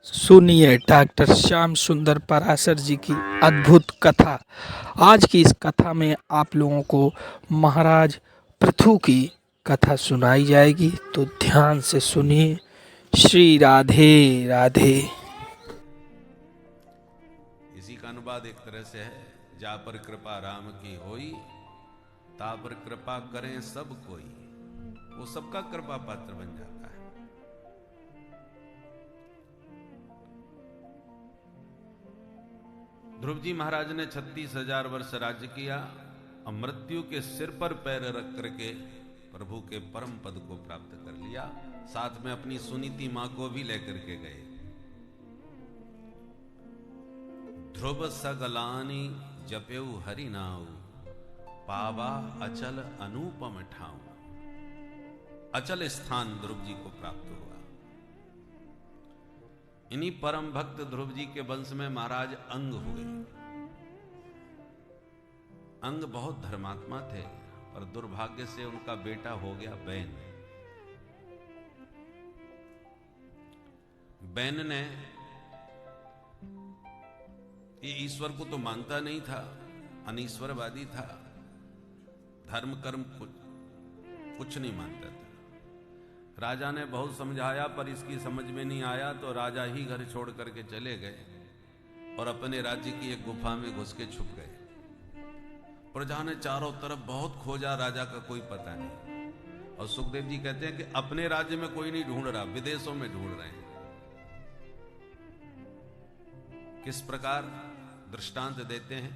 सुनिए डॉक्टर श्याम सुंदर पराशर जी की अद्भुत कथा। आज की इस कथा में आप लोगों को महाराज पृथु की कथा सुनाई जाएगी, तो ध्यान से सुनिए। श्री राधे राधे। इसी का अनुवाद एक तरह से है, जा पर कृपा राम की होई, ता पर कृपा करें सब कोई। वो सबका कृपा पात्र बन जाता है। ध्रुव जी महाराज ने 36,000 वर्ष राज्य किया और मृत्यु के सिर पर पैर रख करके प्रभु के परम पद को प्राप्त कर लिया। साथ में अपनी सुनीति मां को भी लेकर के गए। ध्रुव सगलानी जपेऊ हरि नाऊ, पावा अचल अनुपम ठाऊ। अचल स्थान ध्रुव जी को प्राप्त हुआ। इन्हीं परम भक्त ध्रुव जी के वंश में महाराज अंग हुए। अंग बहुत धर्मात्मा थे, पर दुर्भाग्य से उनका बेटा हो गया बैन। बैन ने ये ईश्वर को तो मानता नहीं था, अनीश्वरवादी था, धर्म कर्म कुछ नहीं मानता था। राजा ने बहुत समझाया पर इसकी समझ में नहीं आया, तो राजा ही घर छोड़ करके चले गए और अपने राज्य की एक गुफा में घुस के छुप गए। प्रजा ने चारों तरफ बहुत खोजा, राजा का कोई पता नहीं। और सुखदेव जी कहते हैं कि अपने राज्य में कोई नहीं ढूंढ रहा, विदेशों में ढूंढ रहे हैं। किस प्रकार दृष्टांत देते हैं,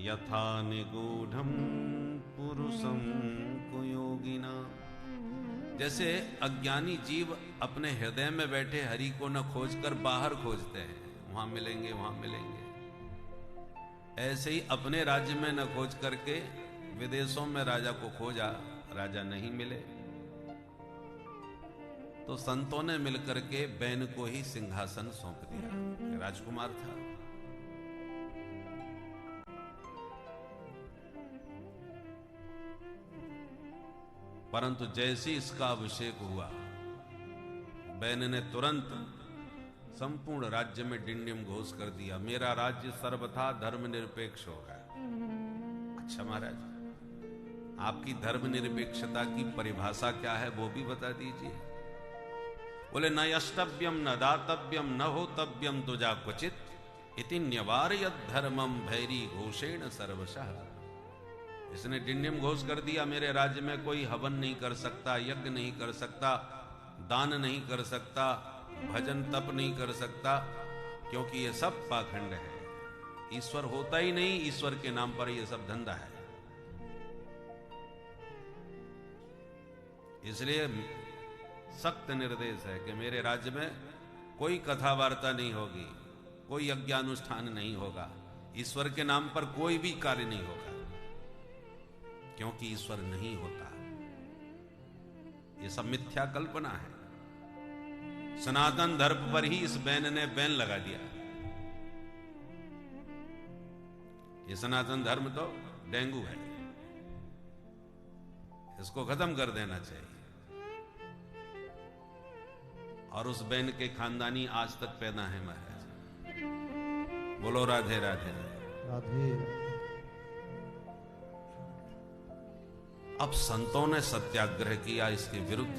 यथा निगूढ़म पुरुषम कुयोगिना। जैसे अज्ञानी जीव अपने हृदय में बैठे हरि को न खोजकर बाहर खोजते हैं, वहां मिलेंगे वहां मिलेंगे। ऐसे ही अपने राज्य में न खोज करके विदेशों में राजा को खोजा, राजा नहीं मिले। तो संतों ने मिलकर के बैन को ही सिंहासन सौंप दिया। राजकुमार था। परंतु जैसे इसका अभिषेक हुआ, बैन ने तुरंत संपूर्ण राज्य में डिंडिम घोष कर दिया, मेरा राज्य सर्वथा धर्मनिरपेक्ष होगा। अच्छा महाराज, आपकी धर्मनिरपेक्षता की परिभाषा क्या है वो भी बता दीजिए। बोले, न यष्टव्यम न दातव्यम न होतव्यम तुजा क्वचित, इति न्यवारयत धर्मम भैरी घोषेण सर्वशः। इसने डिंडिम घोष कर दिया, मेरे राज्य में कोई हवन नहीं कर सकता, यज्ञ नहीं कर सकता, दान नहीं कर सकता, भजन तप नहीं कर सकता, क्योंकि ये सब पाखंड है। ईश्वर होता ही नहीं, ईश्वर के नाम पर ये सब धंधा है। इसलिए सख्त निर्देश है कि मेरे राज्य में कोई कथा वार्ता नहीं होगी, कोई यज्ञानुष्ठान नहीं होगा, ईश्वर के नाम पर कोई भी कार्य नहीं होगा, क्योंकि ईश्वर नहीं होता। ये सब मिथ्या कल्पना है। सनातन धर्म पर ही इस बैन ने बैन लगा दिया। ये सनातन धर्म तो डेंगू है, इसको खत्म कर देना चाहिए। और उस बैन के खानदानी आज तक पैदा है महाराज। बोलो राधे राधे राधे। अब संतों ने सत्याग्रह किया इसके विरुद्ध।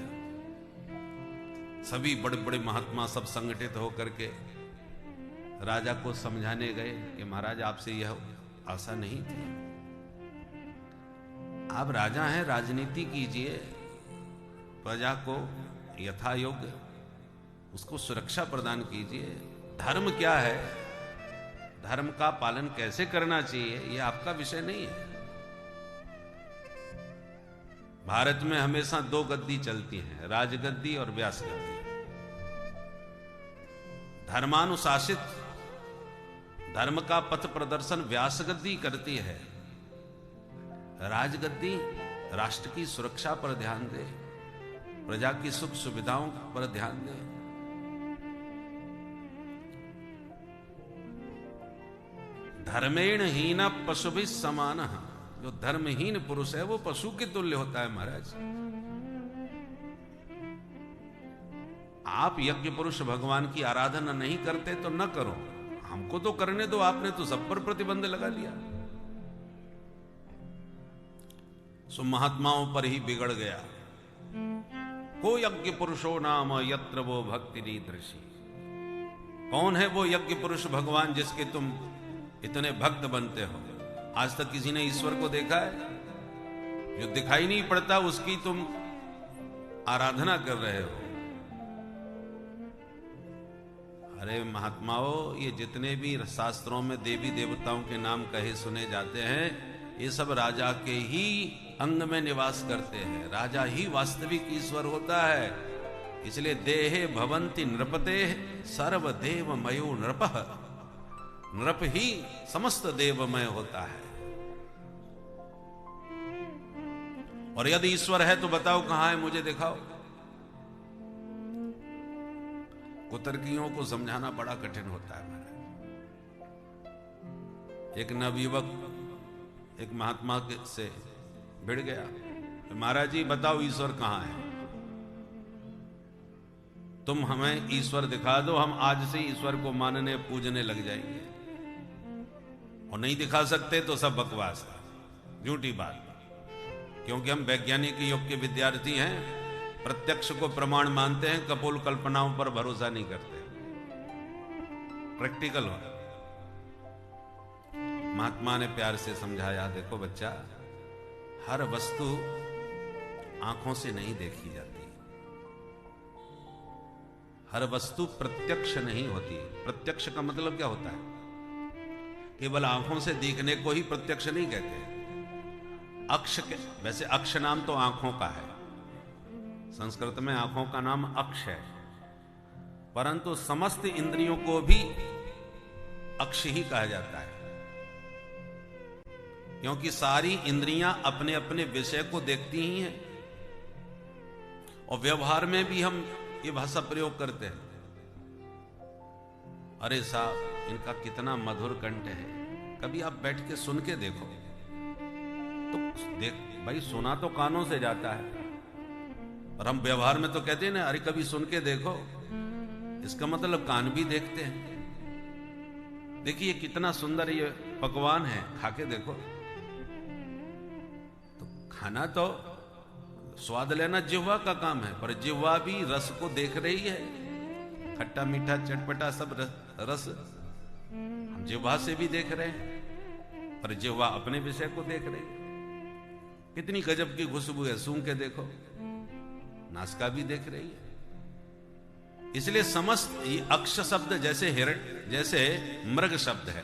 सभी बड़े बड़े महात्मा सब संगठित होकर के राजा को समझाने गए कि महाराज आपसे यह आशा नहीं थी। आप राजा हैं, राजनीति कीजिए, प्रजा को यथा योग्य उसको सुरक्षा प्रदान कीजिए। धर्म क्या है, धर्म का पालन कैसे करना चाहिए, यह आपका विषय नहीं है। भारत में हमेशा दो गद्दी चलती है, राजगद्दी और व्यास गद्दी। धर्मानुशासित धर्म का पथ प्रदर्शन व्यास गद्दी करती है। राजगद्दी राष्ट्र की सुरक्षा पर ध्यान दे, प्रजा की सुख सुविधाओं पर ध्यान दे। धर्मेण हीन पशुभिः समानः। जो धर्महीन पुरुष है वो पशु के तुल्य होता है महाराज। आप यज्ञ पुरुष भगवान की आराधना नहीं करते तो न करो, हमको तो करने दो, आपने तो सब पर प्रतिबंध लगा दिया। सो महात्माओं पर ही बिगड़ गया। को यज्ञ पुरुषो नाम यत्र वो भक्ति दृषि। कौन है वो यज्ञ पुरुष भगवान जिसके तुम इतने भक्त बनते हो? आज तक किसी ने ईश्वर को देखा है? जो दिखाई नहीं पड़ता उसकी तुम आराधना कर रहे हो। अरे महात्माओं, ये जितने भी शास्त्रों में देवी देवताओं के नाम कहे सुने जाते हैं, ये सब राजा के ही अंग में निवास करते हैं। राजा ही वास्तविक ईश्वर होता है। इसलिए देहे भवन्ति नृपते सर्वदेवमयो नृपः। नृप ही समस्त देवमय होता है। और यदि ईश्वर है तो बताओ कहां है, मुझे दिखाओ। कुतर्कियों को समझाना बड़ा कठिन होता है। एक नवयुवक एक महात्मा से भिड़ गया, महाराज जी बताओ ईश्वर कहां है? तुम हमें ईश्वर दिखा दो, हम आज से ईश्वर को मानने पूजने लग जाएंगे। और नहीं दिखा सकते तो सब बकवास है, झूठी बात। क्योंकि हम वैज्ञानिक युग के विद्यार्थी हैं, प्रत्यक्ष को प्रमाण मानते हैं, कपोल कल्पनाओं पर भरोसा नहीं करते। प्रैक्टिकल हो। महात्मा ने प्यार से समझाया, देखो बच्चा, हर वस्तु आंखों से नहीं देखी जाती, हर वस्तु प्रत्यक्ष नहीं होती। प्रत्यक्ष का मतलब क्या होता है? केवल आंखों से देखने को ही प्रत्यक्ष नहीं कहते। अक्ष के, वैसे अक्ष नाम तो आंखों का है, संस्कृत में आंखों का नाम अक्ष है, परंतु समस्त इंद्रियों को भी अक्ष ही कहा जाता है। क्योंकि सारी इंद्रियां अपने अपने विषय को देखती ही हैं। और व्यवहार में भी हम ये भाषा प्रयोग करते हैं, अरे साहब इनका कितना मधुर कंठ है। कभी आप बैठ के सुन के देखो तो देख भाई, सुना तो कानों से जाता है, और हम व्यवहार में तो कहते हैं ना, अरे कभी सुन के देखो, इसका मतलब कान भी देखते हैं। देखिए कितना सुंदर ये पकवान है, खा के देखो। तो खाना तो स्वाद लेना जिह्वा का काम है, पर जिह्वा भी रस को देख रही है। खट्टा मीठा चटपटा सब रस हम जिह्वा से भी देख रहे हैं, पर जिह्वा अपने विषय को देख रही है। कितनी गजब की खुशबू है, सूंघ के देखो। नासिका भी देख रही है। इसलिए समस्त ये अक्ष शब्द जैसे हिरण, जैसे मृग शब्द है,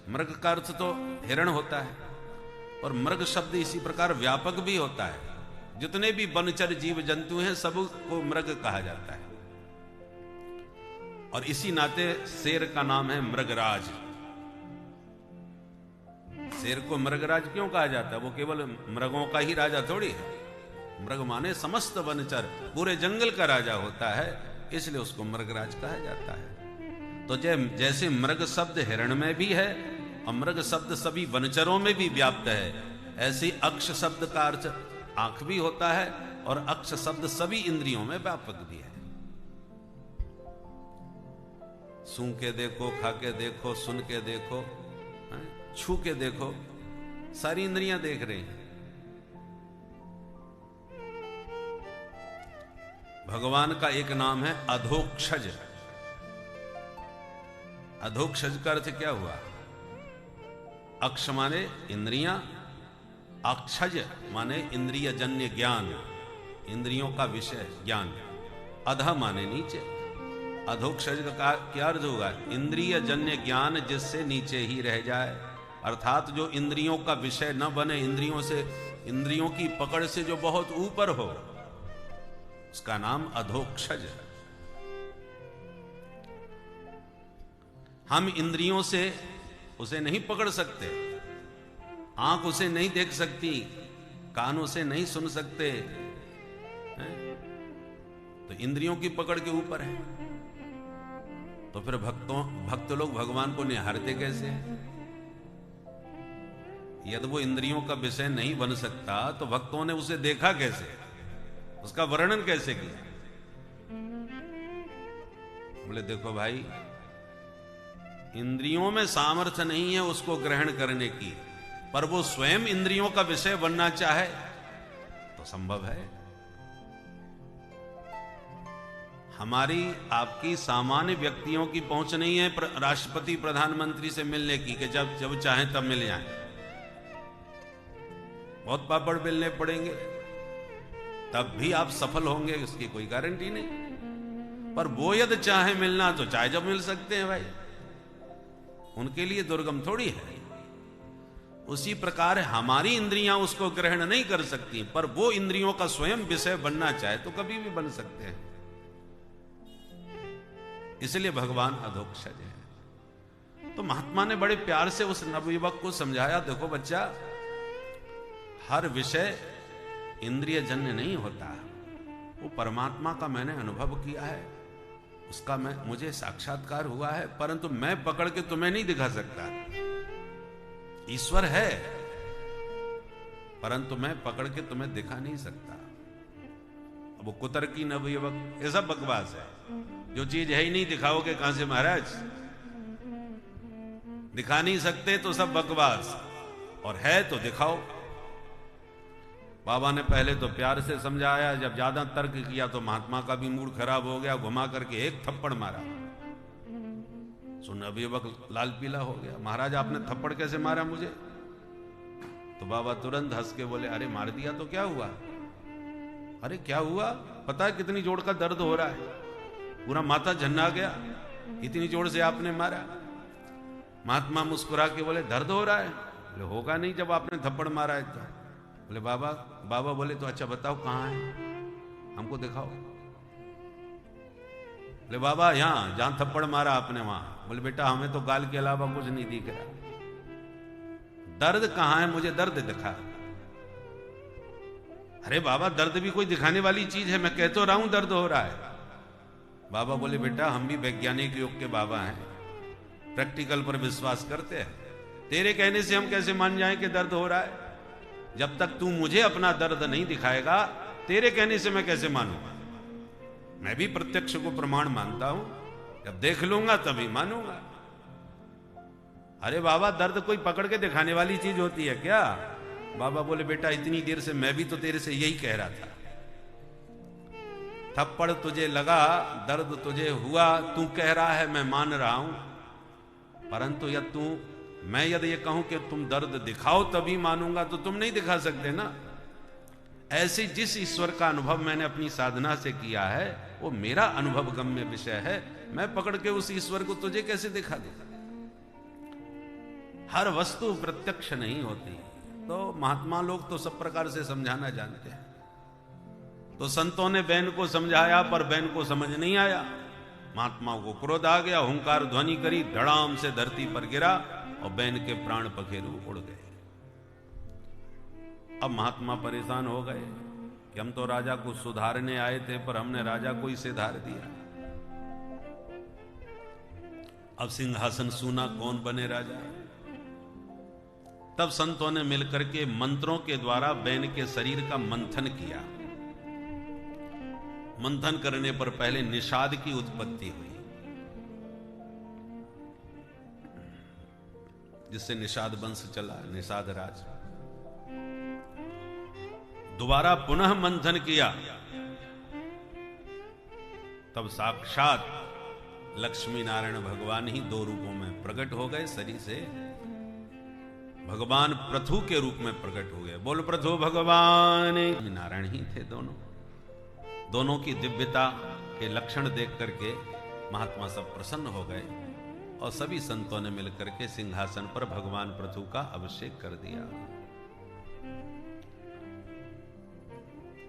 मृग का अर्थ तो हिरण होता है, और मृग शब्द इसी प्रकार व्यापक भी होता है। जितने भी वनचर जीव जंतु हैं सबको मृग कहा जाता है। और इसी नाते शेर का नाम है मृगराज। शेर को मृगराज क्यों कहा जाता है? वो केवल मृगों का ही राजा थोड़ी है। मृग माने समस्त वनचर, पूरे जंगल का राजा होता है, इसलिए उसको मृगराज कहा जाता है। तो जैसे मृग शब्द हिरण में भी है और मृग शब्द सभी वनचरों में भी व्याप्त है, ऐसे अक्ष शब्द का अर्थ आंख भी होता है, और अक्ष शब्द सभी इंद्रियों में व्यापक भी है। सूंघ के देखो, खा के देखो, सुन के देखो, छू के देखो, सारी इंद्रियां देख रही हैं। भगवान का एक नाम है अधोक्षज। अधोक्षज का अर्थ क्या हुआ? अक्ष माने इंद्रियां, अक्षज माने इंद्रिय जन्य ज्ञान, इंद्रियों का विषय ज्ञान। अध माने नीचे। अधोक्षज का क्या अर्थ होगा? इंद्रिय जन्य ज्ञान जिससे नीचे ही रह जाए, अर्थात जो इंद्रियों का विषय न बने, इंद्रियों से, इंद्रियों की पकड़ से जो बहुत ऊपर हो, उसका नाम अधोक्षज। हम इंद्रियों से उसे नहीं पकड़ सकते, आंख उसे नहीं देख सकती, कान उसे नहीं सुन सकते, तो इंद्रियों की पकड़ के ऊपर है। तो फिर भक्त लोग भगवान को निहारते कैसे हैं? यदि वो इंद्रियों का विषय नहीं बन सकता तो भक्तों ने उसे देखा कैसे, उसका वर्णन कैसे किया? बोले देखो भाई, इंद्रियों में सामर्थ्य नहीं है उसको ग्रहण करने की, पर वो स्वयं इंद्रियों का विषय बनना चाहे तो संभव है। हमारी आपकी सामान्य व्यक्तियों की पहुंच नहीं है राष्ट्रपति प्रधानमंत्री से मिलने की कि जब जब चाहें तब मिल जाएं। बहुत पापड़ बेलने पड़ेंगे, तब भी आप सफल होंगे, उसकी कोई गारंटी नहीं। पर वो यदि चाहे मिलना तो चाहे जब मिल सकते हैं भाई, उनके लिए दुर्गम थोड़ी है। उसी प्रकार हमारी इंद्रियां उसको ग्रहण नहीं कर सकती, पर वो इंद्रियों का स्वयं विषय बनना चाहे तो कभी भी बन सकते हैं। इसलिए भगवान अधोक्षज है। तो महात्मा ने बड़े प्यार से उस नवयुवक को समझाया, देखो बच्चा, हर विषय इंद्रिय जन्य नहीं होता, वो परमात्मा का मैंने अनुभव किया है, उसका मुझे साक्षात्कार हुआ है, परंतु मैं पकड़ के तुम्हें नहीं दिखा सकता। ईश्वर है, परंतु मैं पकड़ के तुम्हें दिखा नहीं सकता। अब वो कुतर्की नवयुवक, ये सब बकवास है। जो चीज है ही नहीं दिखाओगे कहां से महाराज? दिखा नहीं सकते तो सब बकवास, और है तो दिखाओ। बाबा ने पहले तो प्यार से समझाया, जब ज्यादा तर्क किया तो महात्मा का भी मूड खराब हो गया, घुमा करके एक थप्पड़ मारा। सुन अभियुवक लाल पीला हो गया, महाराज आपने थप्पड़ कैसे मारा मुझे? तो बाबा तुरंत हंस के बोले, अरे मार दिया तो क्या हुआ? अरे क्या हुआ? पता है कितनी जोर का दर्द हो रहा है, पूरा माथा झन्ना गया, इतनी जोर से आपने मारा। महात्मा मुस्कुरा के बोले, दर्द हो रहा है? बोले होगा नहीं जब आपने थप्पड़ मारा है तो। बोले बाबा बोले तो अच्छा बताओ कहां है, हमको दिखाओ। बोले बाबा यहां जहां थप्पड़ मारा आपने वहां। बोले बेटा हमें तो गाल के अलावा कुछ नहीं दिख रहा, दर्द कहां है, मुझे दर्द दिखा। अरे बाबा दर्द भी कोई दिखाने वाली चीज है, मैं कह तो रहा हूं दर्द हो रहा है। बाबा बोले बेटा हम भी वैज्ञानिक युग के बाबा हैं, प्रैक्टिकल पर विश्वास करते हैं, तेरे कहने से हम कैसे मान जाएं कि दर्द हो रहा है? जब तक तू मुझे अपना दर्द नहीं दिखाएगा, तेरे कहने से मैं कैसे मानूंगा? मैं भी प्रत्यक्ष को प्रमाण मानता हूं, जब देख लूंगा तभी मानूंगा। अरे बाबा दर्द कोई पकड़ के दिखाने वाली चीज होती है क्या? बाबा बोले बेटा इतनी देर से मैं भी तो तेरे से यही कह रहा था, थप्पड़ तुझे लगा, दर्द तुझे हुआ, तू कह रहा है मैं मान रहा हूं, परंतु मैं यदि ये कहूं कि तुम दर्द दिखाओ तभी मानूंगा, तो तुम नहीं दिखा सकते ना। ऐसे जिस ईश्वर का अनुभव मैंने अपनी साधना से किया है वो मेरा अनुभव गम्य विषय है, मैं पकड़ के उस ईश्वर को तुझे कैसे दिखा दूं? हर वस्तु प्रत्यक्ष नहीं होती। तो महात्मा लोग तो सब प्रकार से समझाना जानते हैं। तो संतों ने बैन को समझाया पर बैन को समझ नहीं आया, महात्माओं को क्रोध आ गया, हुंकार ध्वनि करी, धड़ाम से धरती पर गिरा और बैन के प्राण पखेरु उड़ गए। अब महात्मा परेशान हो गए कि हम तो राजा को सुधारने आए थे, पर हमने राजा को ही सिधार दिया। अब सिंहासन सूना, कौन बने राजा? तब संतों ने मिलकर के मंत्रों के द्वारा बैन के शरीर का मंथन किया। मंथन करने पर पहले निषाद की उत्पत्ति हुई, जिससे निषाद वंश चला, निषाद राज। दोबारा पुनः मंथन किया, तब साक्षात लक्ष्मी नारायण भगवान ही दो रूपों में प्रकट हो गए। शरीर से भगवान पृथु के रूप में प्रकट हो गए। बोल पृथु भगवान नारायण ही थे दोनों की दिव्यता के लक्षण देख करके महात्मा सब प्रसन्न हो गए और सभी संतों ने मिलकर के सिंहासन पर भगवान पृथु का अभिषेक कर दिया।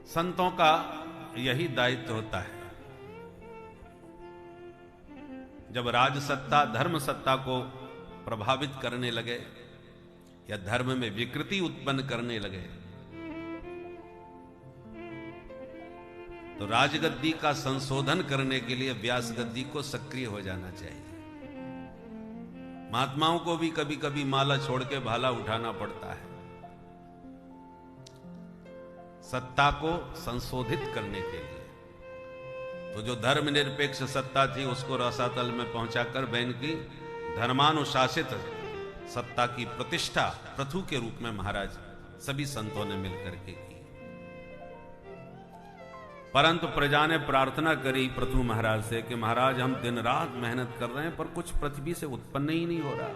संतों का यही दायित्व होता है, जब राज सत्ता धर्म सत्ता को प्रभावित करने लगे या धर्म में विकृति उत्पन्न करने लगे, तो राजगद्दी का संशोधन करने के लिए व्यास गद्दी को सक्रिय हो जाना चाहिए। महात्माओं को भी कभी कभी माला छोड़ के भाला उठाना पड़ता है, सत्ता को संशोधित करने के लिए। तो जो धर्मनिरपेक्ष सत्ता थी उसको रसातल में पहुंचाकर बहन की धर्मानुशासित सत्ता की प्रतिष्ठा पृथु के रूप में महाराज सभी संतों ने मिलकर के की। परंतु प्रजा ने प्रार्थना करी पृथु महाराज से कि महाराज हम दिन रात मेहनत कर रहे हैं पर कुछ पृथ्वी से उत्पन्न ही नहीं हो रहा।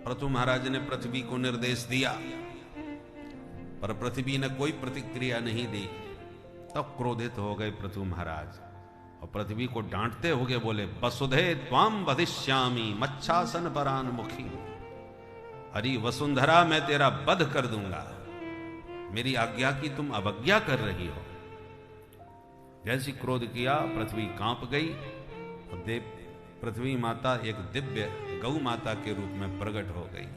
पृथु महाराज ने पृथ्वी को निर्देश दिया पर पृथ्वी ने कोई प्रतिक्रिया नहीं दी। तब क्रोधित हो गए पृथु महाराज और पृथ्वी को डांटते हुए बोले, वसुधे त्वाम वधिष्यामि मच्छासन परान मुखी। अरे वसुंधरा मैं तेरा वध कर दूंगा, मेरी आज्ञा की तुम अवज्ञा कर रही हो। जैसी क्रोध किया पृथ्वी कांप गई और देव पृथ्वी माता एक दिव्य गौ माता के रूप में प्रकट हो गई।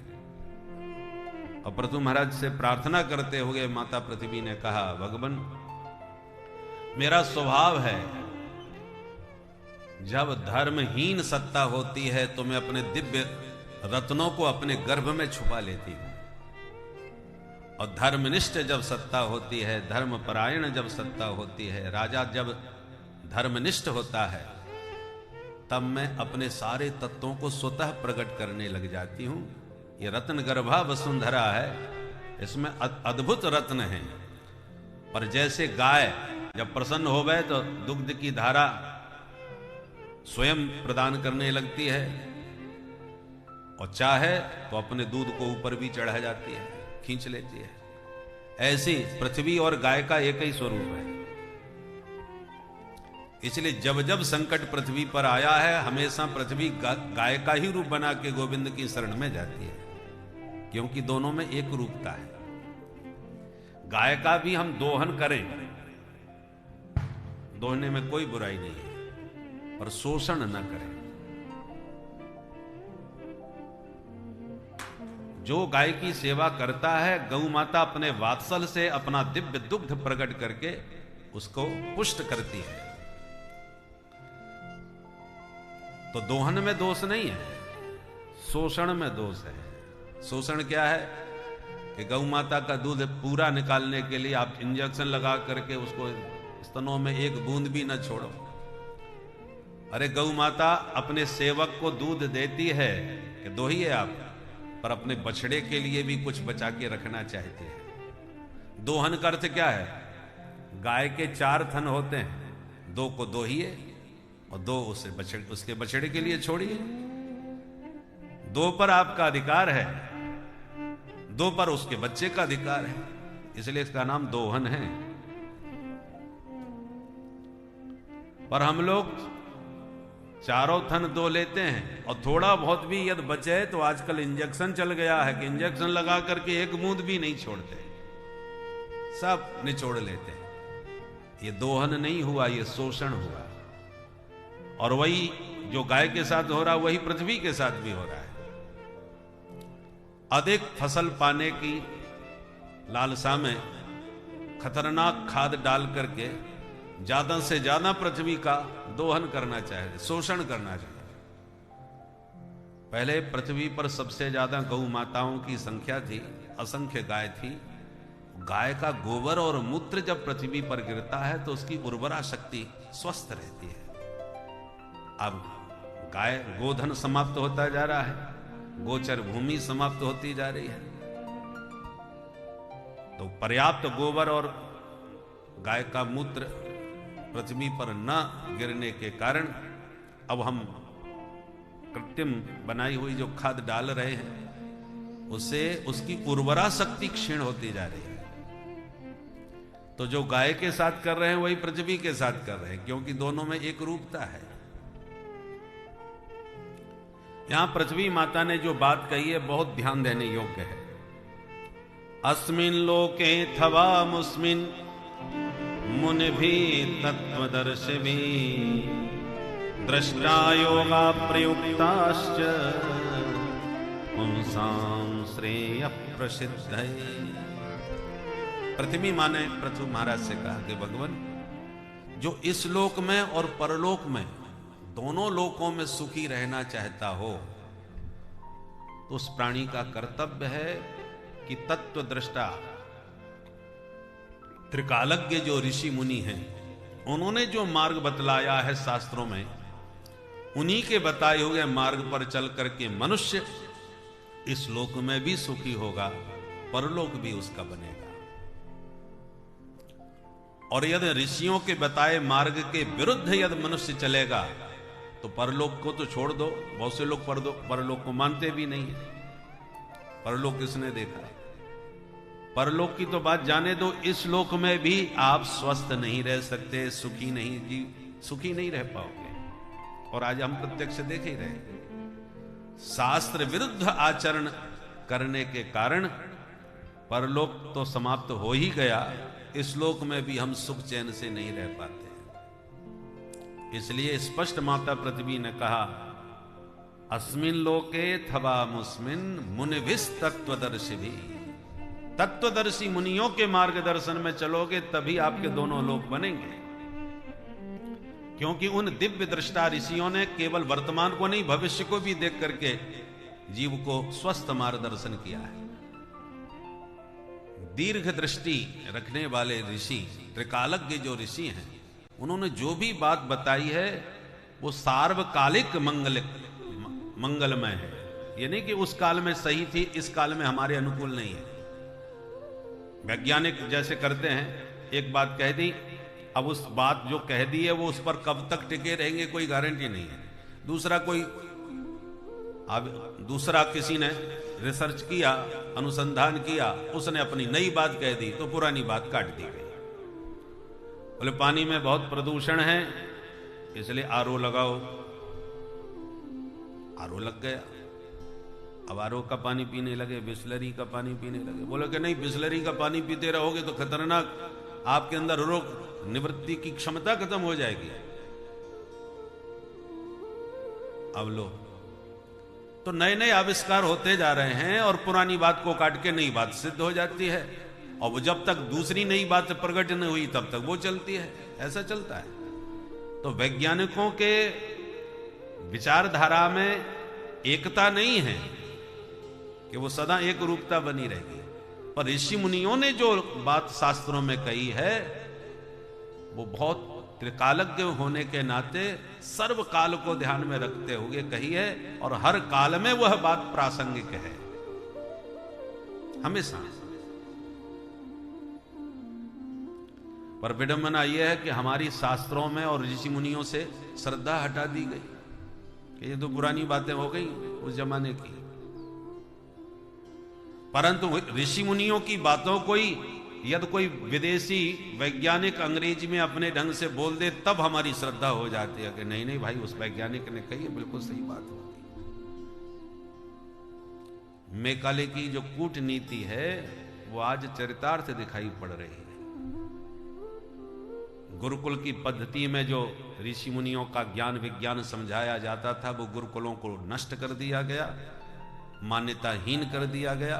और पृथु महाराज से प्रार्थना करते हुए माता पृथ्वी ने कहा, भगवान मेरा स्वभाव है जब धर्महीन सत्ता होती है तो मैं अपने दिव्य रत्नों को अपने गर्भ में छुपा लेती हूं, और धर्मनिष्ठ जब सत्ता होती है, धर्मपरायण जब सत्ता होती है, राजा जब धर्मनिष्ठ होता है तब मैं अपने सारे तत्वों को स्वतः प्रकट करने लग जाती हूं। ये रत्न गर्भा वसुंधरा है, इसमें अद्भुत रत्न है। पर जैसे गाय जब प्रसन्न हो गए तो दुग्ध की धारा स्वयं प्रदान करने लगती है और चाहे तो अपने दूध को ऊपर भी चढ़ा जाती है, खींच लेती है। ऐसी पृथ्वी और गाय का एक ही स्वरूप है। इसलिए जब जब संकट पृथ्वी पर आया है हमेशा पृथ्वी गाय का ही रूप बना के गोविंद की शरण में जाती है, क्योंकि दोनों में एक रूपता है। गाय का भी हम दोहन करें, दोहने में कोई बुराई नहीं है, पर शोषण न करें। जो गाय की सेवा करता है गौ माता अपने वात्सल से अपना दिव्य दुग्ध प्रकट करके उसको पुष्ट करती है। तो दोहन में दोष नहीं है, शोषण में दोष है। शोषण क्या है कि गौ माता का दूध पूरा निकालने के लिए आप इंजेक्शन लगा करके उसको स्तनों में एक बूंद भी न छोड़ो। अरे गौ माता अपने सेवक को दूध देती है कि दो ही है आप, पर अपने बछड़े के लिए भी कुछ बचा के रखना चाहती है। दोहन का अर्थ क्या है? गाय के 4 थन होते हैं, 2 को दोहिए और 2 उसके बछड़े के लिए छोड़िए। 2 पर आपका अधिकार है, 2 पर उसके बच्चे का अधिकार है, इसलिए इसका नाम दोहन है। पर हम लोग 4 थन दो लेते हैं और थोड़ा बहुत भी यदि बचे तो आजकल इंजेक्शन चल गया है कि इंजेक्शन लगा करके एक बूंद भी नहीं छोड़ते, सब निचोड़ लेते हैं। ये दोहन नहीं हुआ, ये शोषण हुआ। और वही जो गाय के साथ हो रहा वही पृथ्वी के साथ भी हो रहा है। अधिक फसल पाने की लालसा में खतरनाक खाद डाल करके ज्यादा से ज्यादा पृथ्वी का दोहन करना चाहिए, शोषण करना चाहिए। पहले पृथ्वी पर सबसे ज्यादा गौ माताओं की संख्या थी, असंख्य गाय थी। गाय का गोबर और मूत्र जब पृथ्वी पर गिरता है तो उसकी उर्वरा शक्ति स्वस्थ रहती है। अब गाय गोधन समाप्त होता जा रहा है, गोचर भूमि समाप्त होती जा रही है, तो पर्याप्त गोबर और गाय का मूत्र पृथ्वी पर न गिरने के कारण अब हम कृत्रिम बनाई हुई जो खाद डाल रहे हैं उससे उसकी उर्वरा शक्ति क्षीण होती जा रही है। तो जो गाय के साथ कर रहे हैं वही पृथ्वी के साथ कर रहे हैं, क्योंकि दोनों में एक रूपता है। यहां पृथ्वी माता ने जो बात कही है बहुत ध्यान देने योग्य है। अस्मिन लोके थवा मुस्मिन मुनि भी तत्वदर्शिभी दृष्टा योगा प्रयुक्ताश्च पुंसां श्रेय प्रसिद्ध। पृथ्वी माँ ने पृथु महाराज से कहा कि भगवान जो इस लोक में और परलोक में दोनों लोकों में सुखी रहना चाहता हो तो उस प्राणी का कर्तव्य है कि तत्व दृष्टा त्रिकालज्ञ जो ऋषि मुनि हैं उन्होंने जो मार्ग बतलाया है शास्त्रों में, उन्हीं के बताए हुए मार्ग पर चल करके मनुष्य इस लोक में भी सुखी होगा, परलोक भी उसका बनेगा। और यदि ऋषियों के बताए मार्ग के विरुद्ध यदि मनुष्य चलेगा तो परलोक को तो छोड़ दो, बहुत से लोग परलोक को मानते भी नहीं है। परलोक किसने देखा? परलोक की तो बात जाने दो, इस लोक में भी आप स्वस्थ नहीं रह सकते, सुखी नहीं रह पाओगे। और आज हम प्रत्यक्ष देख ही रहे, शास्त्र विरुद्ध आचरण करने के कारण परलोक तो समाप्त हो ही गया, इस लोक में भी हम सुख चैन से नहीं रह पाते। इसलिए स्पष्ट माता पृथ्वी ने कहा, अस्मिन लोके थवा मुस्मिन मुनिभिस तत्वदर्शी भी। तत्वदर्शी मुनियों के मार्गदर्शन में चलोगे तभी आपके दोनों लोक बनेंगे। क्योंकि उन दिव्य दृष्टा ऋषियों ने केवल वर्तमान को नहीं, भविष्य को भी देख करके जीव को स्वस्थ मार्गदर्शन किया है। दीर्घ दृष्टि रखने वाले ऋषि, त्रिकालज्ञ जो ऋषि हैं, उन्होंने जो भी बात बताई है वो सार्वकालिक मंगलमय है। ये नहीं कि उस काल में सही थी, इस काल में हमारे अनुकूल नहीं है। वैज्ञानिक जैसे करते हैं, एक बात कह दी, अब उस बात जो कह दी है वो उस पर कब तक टिके रहेंगे कोई गारंटी नहीं है। दूसरा किसी ने रिसर्च किया, अनुसंधान किया, उसने अपनी नई बात कह दी तो पुरानी बात काट दी गई। बोले पानी में बहुत प्रदूषण है इसलिए आरओ लगाओ, आरओ लग गया। अब आरओ का पानी पीने लगे, बिस्लरी का पानी पीने लगे। बोले कि नहीं, बिस्लरी का पानी पीते रहोगे तो खतरनाक, आपके अंदर रोग निवृत्ति की क्षमता खत्म हो जाएगी। अब लो, तो नए नए आविष्कार होते जा रहे हैं और पुरानी बात को काट के नई बात सिद्ध हो जाती है, और वो जब तक दूसरी नई बात प्रकट नहीं हुई तब तक वो चलती है। ऐसा चलता है। तो वैज्ञानिकों के विचारधारा में एकता नहीं है कि वो सदा एक रूपता बनी रहेगी, पर ऋषि मुनियों ने जो बात शास्त्रों में कही है वो बहुत त्रिकालज्ञ होने के नाते सर्व काल को ध्यान में रखते हुए कही है, और हर काल में वह बात प्रासंगिक है हमेशा। पर विडंबना यह है कि हमारी शास्त्रों में और ऋषि मुनियों से श्रद्धा हटा दी गई कि ये तो पुरानी बातें हो गई उस जमाने की। परंतु ऋषि मुनियों की बातों को ही यदि कोई विदेशी वैज्ञानिक अंग्रेजी में अपने ढंग से बोल दे तब हमारी श्रद्धा हो जाती है कि नहीं नहीं भाई, उस वैज्ञानिक ने कही है, बिल्कुल सही बात होती। मैकाले की जो कूटनीति है वो आज चरितार्थ दिखाई पड़ रही है। गुरुकुल की पद्धति में जो ऋषि मुनियों का ज्ञान विज्ञान समझाया जाता था वो गुरुकुलों को नष्ट कर दिया गया, मान्यताहीन कर दिया गया।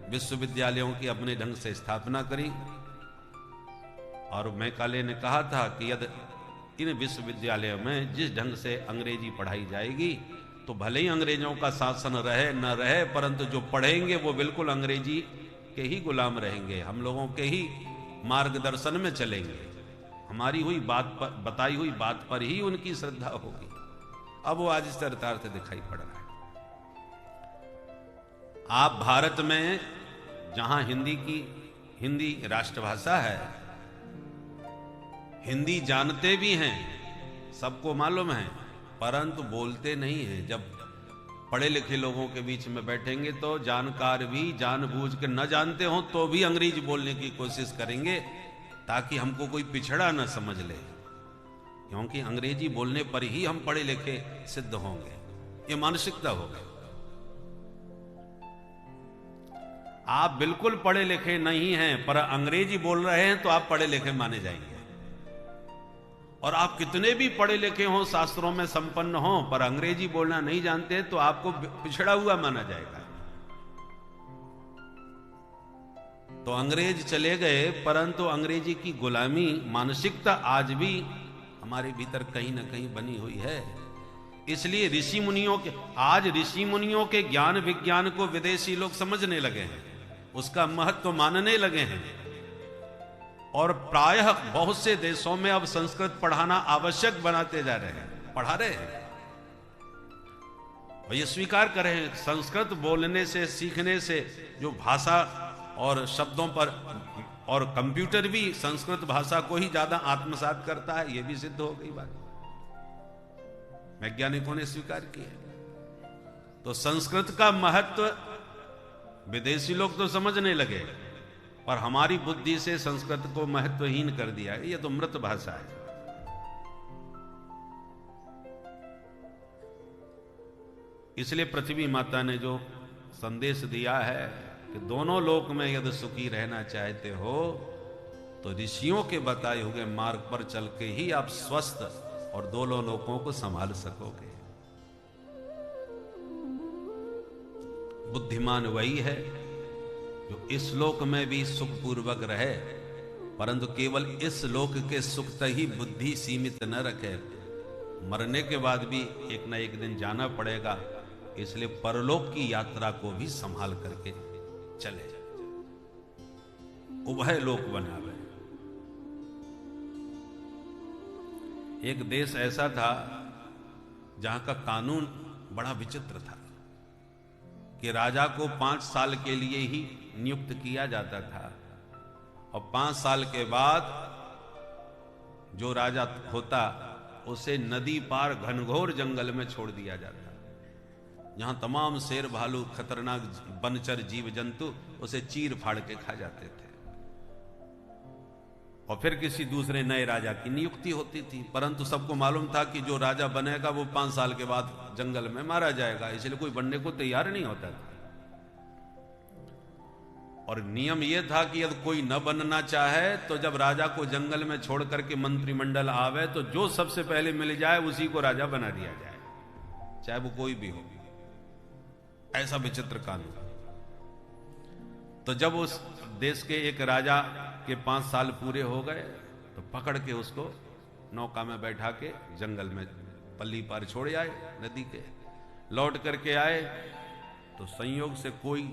विश्वविद्यालयों की अपने ढंग से स्थापना करी, और मैकाले ने कहा था कि यदि इन विश्वविद्यालयों में जिस ढंग से अंग्रेजी पढ़ाई जाएगी तो भले ही अंग्रेजों का शासन रहे न रहे, परंतु जो पढ़ेंगे वो बिल्कुल अंग्रेजी के ही गुलाम रहेंगे, हम लोगों के ही मार्गदर्शन में चलेंगे, हमारी हुई बात पर, बताई हुई बात पर ही उनकी श्रद्धा होगी। अब वो आज चरितार्थ दिखाई पड़ रहा है। आप भारत में जहां हिंदी राष्ट्रभाषा है, हिंदी जानते भी हैं, सबको मालूम है, परंतु बोलते नहीं हैं। जब पढ़े लिखे लोगों के बीच में बैठेंगे तो जानकार भी जानबूझ के न जानते हो तो भी अंग्रेजी बोलने की कोशिश करेंगे ताकि हमको कोई पिछड़ा न समझ ले, क्योंकि अंग्रेजी बोलने पर ही हम पढ़े लिखे सिद्ध होंगे। ये मानसिकता हो गई। आप बिल्कुल पढ़े लिखे नहीं हैं पर अंग्रेजी बोल रहे हैं तो आप पढ़े लिखे माने जाएंगे, और आप कितने भी पढ़े लिखे हों, शास्त्रों में संपन्न हों, पर अंग्रेजी बोलना नहीं जानते तो आपको पिछड़ा हुआ माना जाएगा। तो अंग्रेज चले गए, परंतु अंग्रेजी की गुलामी मानसिकता आज भी हमारे भीतर कहीं ना कहीं बनी हुई है। इसलिए ऋषि मुनियों के, आज ऋषि मुनियों के ज्ञान विज्ञान को विदेशी लोग समझने लगे हैं, उसका महत्व मानने लगे हैं। और प्रायः बहुत से देशों में अब संस्कृत पढ़ाना आवश्यक बनाते जा रहे हैं, पढ़ा रहे हैं। और ये स्वीकार करें, संस्कृत बोलने से, सीखने से जो भाषा और शब्दों पर, और कंप्यूटर भी संस्कृत भाषा को ही ज्यादा आत्मसात करता है, ये भी सिद्ध हो गई बात, वैज्ञानिकों ने स्वीकार किया। तो संस्कृत का महत्व विदेशी लोग तो समझने लगे, और हमारी बुद्धि से संस्कृत को महत्वहीन कर दिया। ये तो मृत भाषा है। इसलिए पृथ्वी माता ने जो संदेश दिया है कि दोनों लोक में यदि सुखी रहना चाहते हो तो ऋषियों के बताए हुए मार्ग पर चल के ही आप स्वस्थ और दोनों लोकों को संभाल सकोगे। बुद्धिमान वही है जो इस लोक में भी सुखपूर्वक रहे, परंतु केवल इस लोक के सुख तक ही बुद्धि सीमित न रखे। मरने के बाद भी एक न एक दिन जाना पड़ेगा, इसलिए परलोक की यात्रा को भी संभाल करके चले। उभय लोक बनावे। एक देश ऐसा था जहां का कानून बड़ा विचित्र था कि राजा को 5 साल के लिए ही नियुक्त किया जाता था, और 5 साल के बाद जो राजा होता उसे नदी पार घनघोर जंगल में छोड़ दिया जाता, जहां तमाम शेर भालू खतरनाक वनचर जीव जंतु उसे चीर फाड़ के खा जाते थे। और फिर किसी दूसरे नए राजा की नियुक्ति होती थी, परंतु सबको मालूम था कि जो राजा बनेगा वो 5 साल के बाद जंगल में मारा जाएगा, इसलिए कोई बनने को तैयार नहीं होता था। और नियम यह था कि यदि कोई न बनना चाहे तो जब राजा को जंगल में छोड़ करके मंत्रिमंडल आवे तो जो सबसे पहले मिल जाए उसी को राजा बना दिया जाए, चाहे वो कोई भी हो। ऐसा विचित्र कानून। तो जब उस देश के एक राजा के 5 साल पूरे हो गए तो पकड़ के उसको नौका में बैठा के जंगल में पल्ली पार छोड़ आए नदी के। लौट करके आए तो संयोग से कोई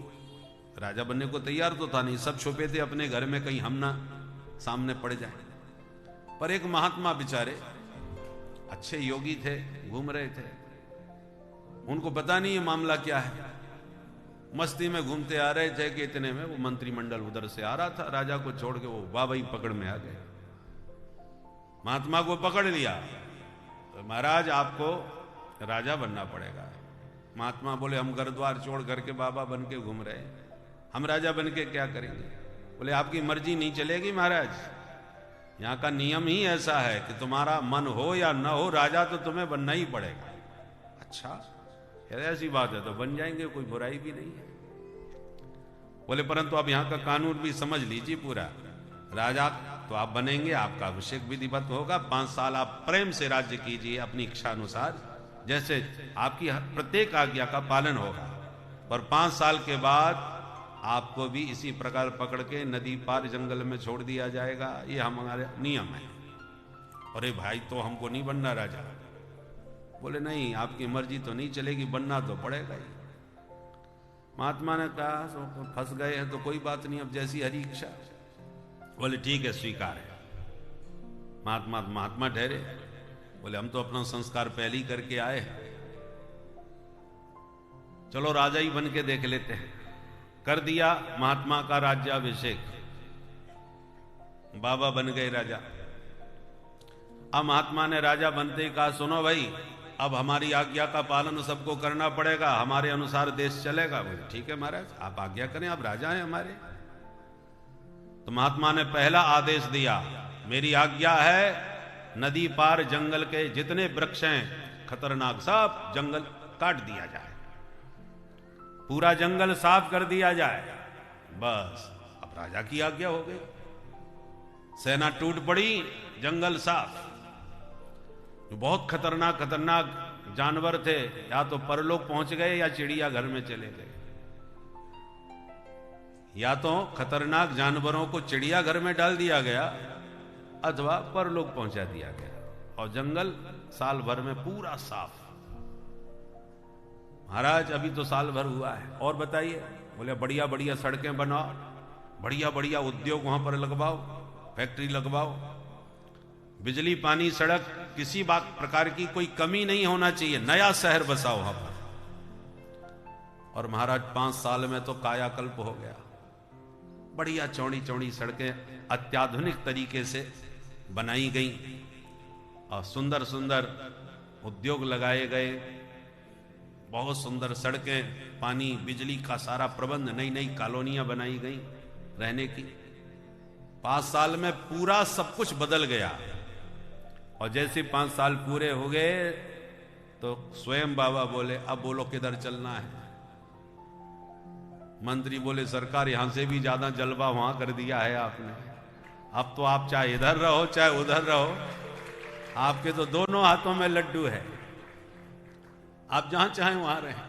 राजा बनने को तैयार तो था नहीं, सब छुपे थे अपने घर में, कहीं हम ना सामने पड़ जाए। पर एक महात्मा बेचारे अच्छे योगी थे, घूम रहे थे, उनको पता नहीं ये मामला क्या है, मस्ती में घूमते आ रहे थे कि इतने में वो मंत्रिमंडल उधर से आ रहा था, राजा को छोड़ के वो बाबाई पकड़ में आ गए। महात्मा को पकड़ लिया तो महाराज आपको राजा बनना पड़ेगा। महात्मा बोले हम घर द्वार छोड़ करके बाबा बन के घूम रहे हैं, हम राजा बन के क्या करेंगे। बोले आपकी मर्जी नहीं चलेगी महाराज, यहाँ का नियम ही ऐसा है कि तुम्हारा मन हो या न हो राजा तो तुम्हें बनना ही पड़ेगा। अच्छा ऐसी बात है तो बन जाएंगे, कोई बुराई भी नहीं है। बोले परंतु अब यहाँ का कानून भी समझ लीजिए पूरा, राजा तो आप बनेंगे, आपका अभिषेक विधिवत होगा, 5 साल आप प्रेम से राज्य कीजिए अपनी इच्छा अनुसार, जैसे आपकी प्रत्येक आज्ञा का पालन होगा, पर 5 साल के बाद आपको भी इसी प्रकार पकड़ के नदी पार जंगल में छोड़ दिया जाएगा। ये हमारे नियम है। अरे भाई तो हमको नहीं बनना राजा। बोले नहीं आपकी मर्जी तो नहीं चलेगी, बनना तो पड़ेगा ही। महात्मा ने कहा फंस गए हैं तो कोई बात नहीं, अब जैसी हरी इच्छा। बोले ठीक है स्वीकार है। महात्मा ठहरे, बोले हम तो अपना संस्कार पहले ही करके आए हैं, चलो राजा ही बन के देख लेते हैं। कर दिया महात्मा का राज्याभिषेक, बाबा बन गए राजा। अब महात्मा ने राजा बनते ही कहा सुनो भाई अब हमारी आज्ञा का पालन सबको करना पड़ेगा, हमारे अनुसार देश चलेगा। बोले ठीक है महाराज आप आज्ञा करें, आप राजा हैं हमारे। तो महात्मा ने पहला आदेश दिया, मेरी आज्ञा है नदी पार जंगल के जितने वृक्ष हैं खतरनाक सब जंगल काट दिया जाए, पूरा जंगल साफ कर दिया जाए। बस अब राजा की आज्ञा हो गई, सेना टूट पड़ी, जंगल साफ। जो बहुत खतरनाक जानवर थे या तो परलोक पहुंच गए या चिड़िया घर में चले गए। या तो खतरनाक जानवरों को चिड़िया घर में डाल दिया गया अथवा परलोक पहुंचा दिया गया, और जंगल साल भर में पूरा साफ। महाराज अभी तो साल भर हुआ है और बताइए। बोले बढ़िया बढ़िया सड़कें बनाओ, बढ़िया बढ़िया उद्योग वहां पर लगवाओ, फैक्ट्री लगवाओ, बिजली पानी सड़क किसी बात प्रकार की कोई कमी नहीं होना चाहिए, नया शहर बसाओ वहां पर। और महाराज 5 साल में तो कायाकल्प हो गया। बढ़िया चौड़ी चौड़ी सड़कें अत्याधुनिक तरीके से बनाई गई और सुंदर सुंदर उद्योग लगाए गए, बहुत सुंदर सड़कें, पानी बिजली का सारा प्रबंध, नई नई कॉलोनियां बनाई गई रहने की। 5 साल में पूरा सब कुछ बदल गया। और जैसे 5 साल पूरे हो गए तो स्वयं बाबा बोले अब बोलो किधर चलना है। मंत्री बोले सरकार यहां से भी ज्यादा जलवा वहां कर दिया है आपने, अब तो आप चाहे इधर रहो चाहे उधर रहो, आपके तो दोनों हाथों में लड्डू है, आप जहां चाहें वहां रहें।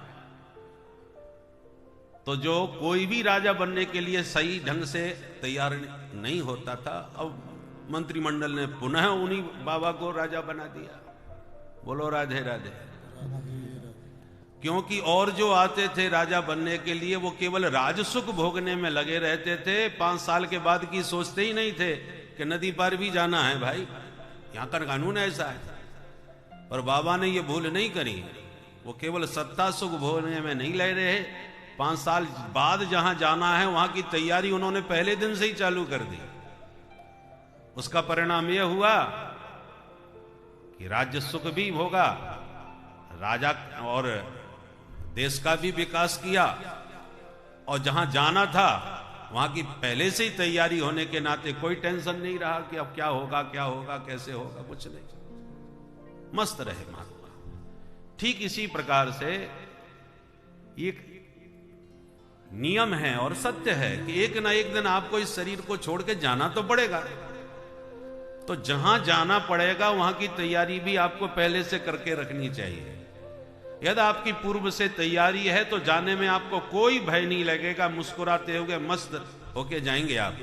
तो जो कोई भी राजा बनने के लिए सही ढंग से तैयार नहीं होता था, अब मंत्रिमंडल ने पुनः उन्हीं बाबा को राजा बना दिया। बोलो राधे राधे। क्योंकि और जो आते थे राजा बनने के लिए वो केवल राजसुख भोगने में लगे रहते थे, 5 साल के बाद की सोचते ही नहीं थे कि नदी पार भी जाना है भाई, यहां का कानून ऐसा है। और बाबा ने ये भूल नहीं करी, वो केवल सत्ता सुख भोगने में नहीं लग रहे, 5 साल बाद जहां जाना है वहां की तैयारी उन्होंने पहले दिन से ही चालू कर दी। उसका परिणाम यह हुआ कि राज्य सुख भी भोगा, राजा और देश का भी विकास किया, और जहां जाना था वहां की पहले से ही तैयारी होने के नाते कोई टेंशन नहीं रहा कि अब क्या होगा कैसे होगा, कुछ नहीं, मस्त रहे महात्मा। ठीक इसी प्रकार से एक नियम है और सत्य है कि एक ना एक दिन आपको इस शरीर को छोड़ के जाना तो पड़ेगा। तो जहां जाना पड़ेगा वहां की तैयारी भी आपको पहले से करके रखनी चाहिए। यदि आपकी पूर्व से तैयारी है तो जाने में आपको कोई भय नहीं लगेगा, मुस्कुराते हुए मस्त होके जाएंगे आप।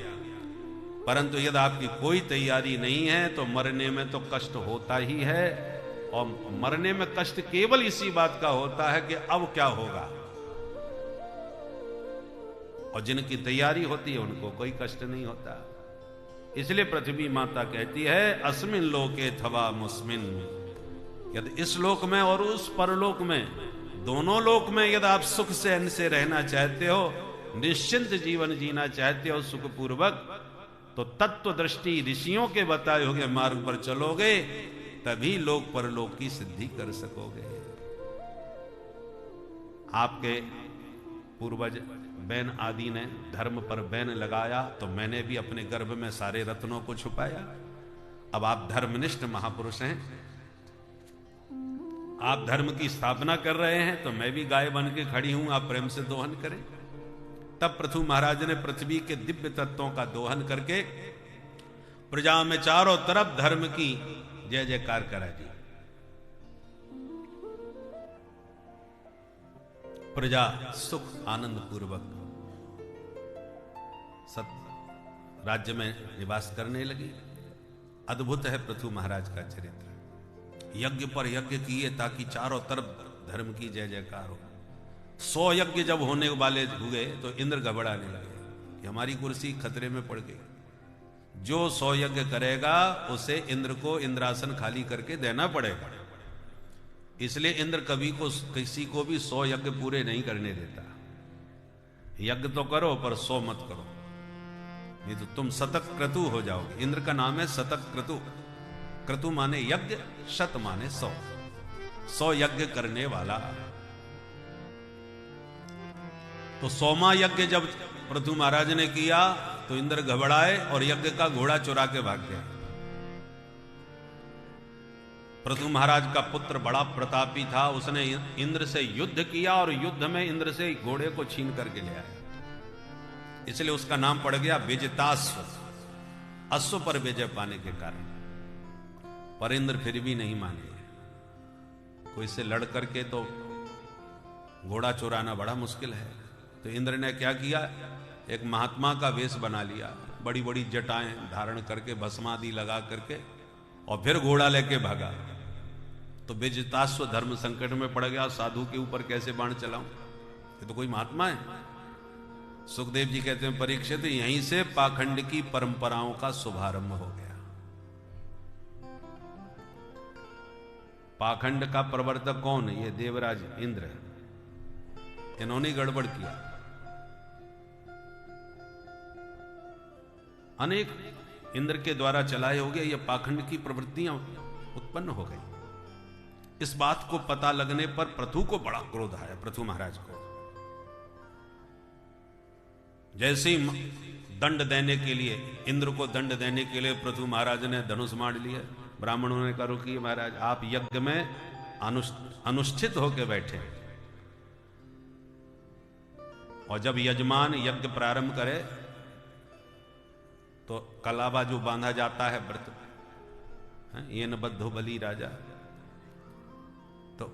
परंतु यदि आपकी कोई तैयारी नहीं है तो मरने में तो कष्ट होता ही है, और मरने में कष्ट केवल इसी बात का होता है कि अब क्या होगा। और जिनकी तैयारी होती है उनको कोई कष्ट नहीं होता। इसलिए पृथ्वी माता कहती है अस्मिन लोके थवा मुस्मिन, यदि इस लोक में और उस परलोक में, दोनों लोक में यदि आप सुख से रहना चाहते हो, निश्चिंत जीवन जीना चाहते हो सुखपूर्वक, तो तत्व दृष्टि ऋषियों के बताए हुए मार्ग पर चलोगे, तभी लोक परलोक की सिद्धि कर सकोगे। आपके पूर्वज बैन आदि ने धर्म पर बैन लगाया, तो मैंने भी अपने गर्भ में सारे रत्नों को छुपाया। अब आप धर्मनिष्ठ महापुरुष हैं, आप धर्म की स्थापना कर रहे हैं, तो मैं भी गाय बन के खड़ी हूं, आप प्रेम से दोहन करें। तब पृथु महाराज ने पृथ्वी के दिव्य तत्वों का दोहन करके प्रजा में चारों तरफ धर्म की जय जयकार करा दी। प्रजा सुख आनंद पूर्वक राज्य में निवास करने लगी। अद्भुत है पृथु महाराज का चरित्र। यज्ञ पर यज्ञ किए ताकि चारों तरफ धर्म की जय जयकार हो। 100 यज्ञ जब होने वाले हुए तो इंद्र घबराने लगे कि हमारी कुर्सी खतरे में पड़ गई। जो 100 यज्ञ करेगा उसे इंद्र को इंद्रासन खाली करके देना पड़ेगा। इसलिए इंद्र कभी को किसी को भी 100 यज्ञ पूरे नहीं करने देता। यज्ञ तो करो पर 100 मत करो, नहीं तो तुम शतक क्रतु हो जाओगे। इंद्र का नाम है शतक क्रतु। क्रतु माने यज्ञ, शत माने 100। 100 यज्ञ करने वाला। तो 100वां यज्ञ जब पृथु महाराज ने किया तो इंद्र घबराए और यज्ञ का घोड़ा चुरा के भाग गया। पृथु महाराज का पुत्र बड़ा प्रतापी था, उसने इंद्र से युद्ध किया और युद्ध में इंद्र से घोड़े को छीन करके ले आया। इसलिए उसका नाम पड़ गया विजिताश्व, अश्व पर विजय पाने के कारण। पर इंद्र फिर भी नहीं माने। कोई से लड़ करके तो घोड़ा चुराना बड़ा मुश्किल है। तो इंद्र ने क्या किया, एक महात्मा का वेश बना लिया, बड़ी बड़ी जटाएं धारण करके भस्मादि लगा करके, और फिर घोड़ा लेके भागा। तो विजिताश्व धर्म संकट में पड़ गया, साधु के ऊपर कैसे बाण चलाऊं, ये तो कोई महात्मा है। सुखदेव जी कहते हैं परीक्षित, यहीं से पाखंड की परंपराओं का शुभारंभ हो गया। पाखंड का प्रवर्तक कौन है? ये देवराज इंद्र है, इन्होंने गड़बड़ किया। अनेक इंद्र के द्वारा चलाए हो गए, ये पाखंड की प्रवृत्तियां उत्पन्न हो गई। इस बात को पता लगने पर पृथु को बड़ा क्रोध आया, पृथु महाराज को। जैसे ही दंड देने के लिए, इंद्र को दंड देने के लिए पृथु महाराज ने धनुष मार लिया। ब्राह्मणों ने कहा रुकिए महाराज, आप यज्ञ में अनुष्ठित होकर बैठे, और जब यजमान यज्ञ प्रारंभ करे तो कलावा जो बांधा जाता है व्रत, ये न बद्धो बलि राजा, तो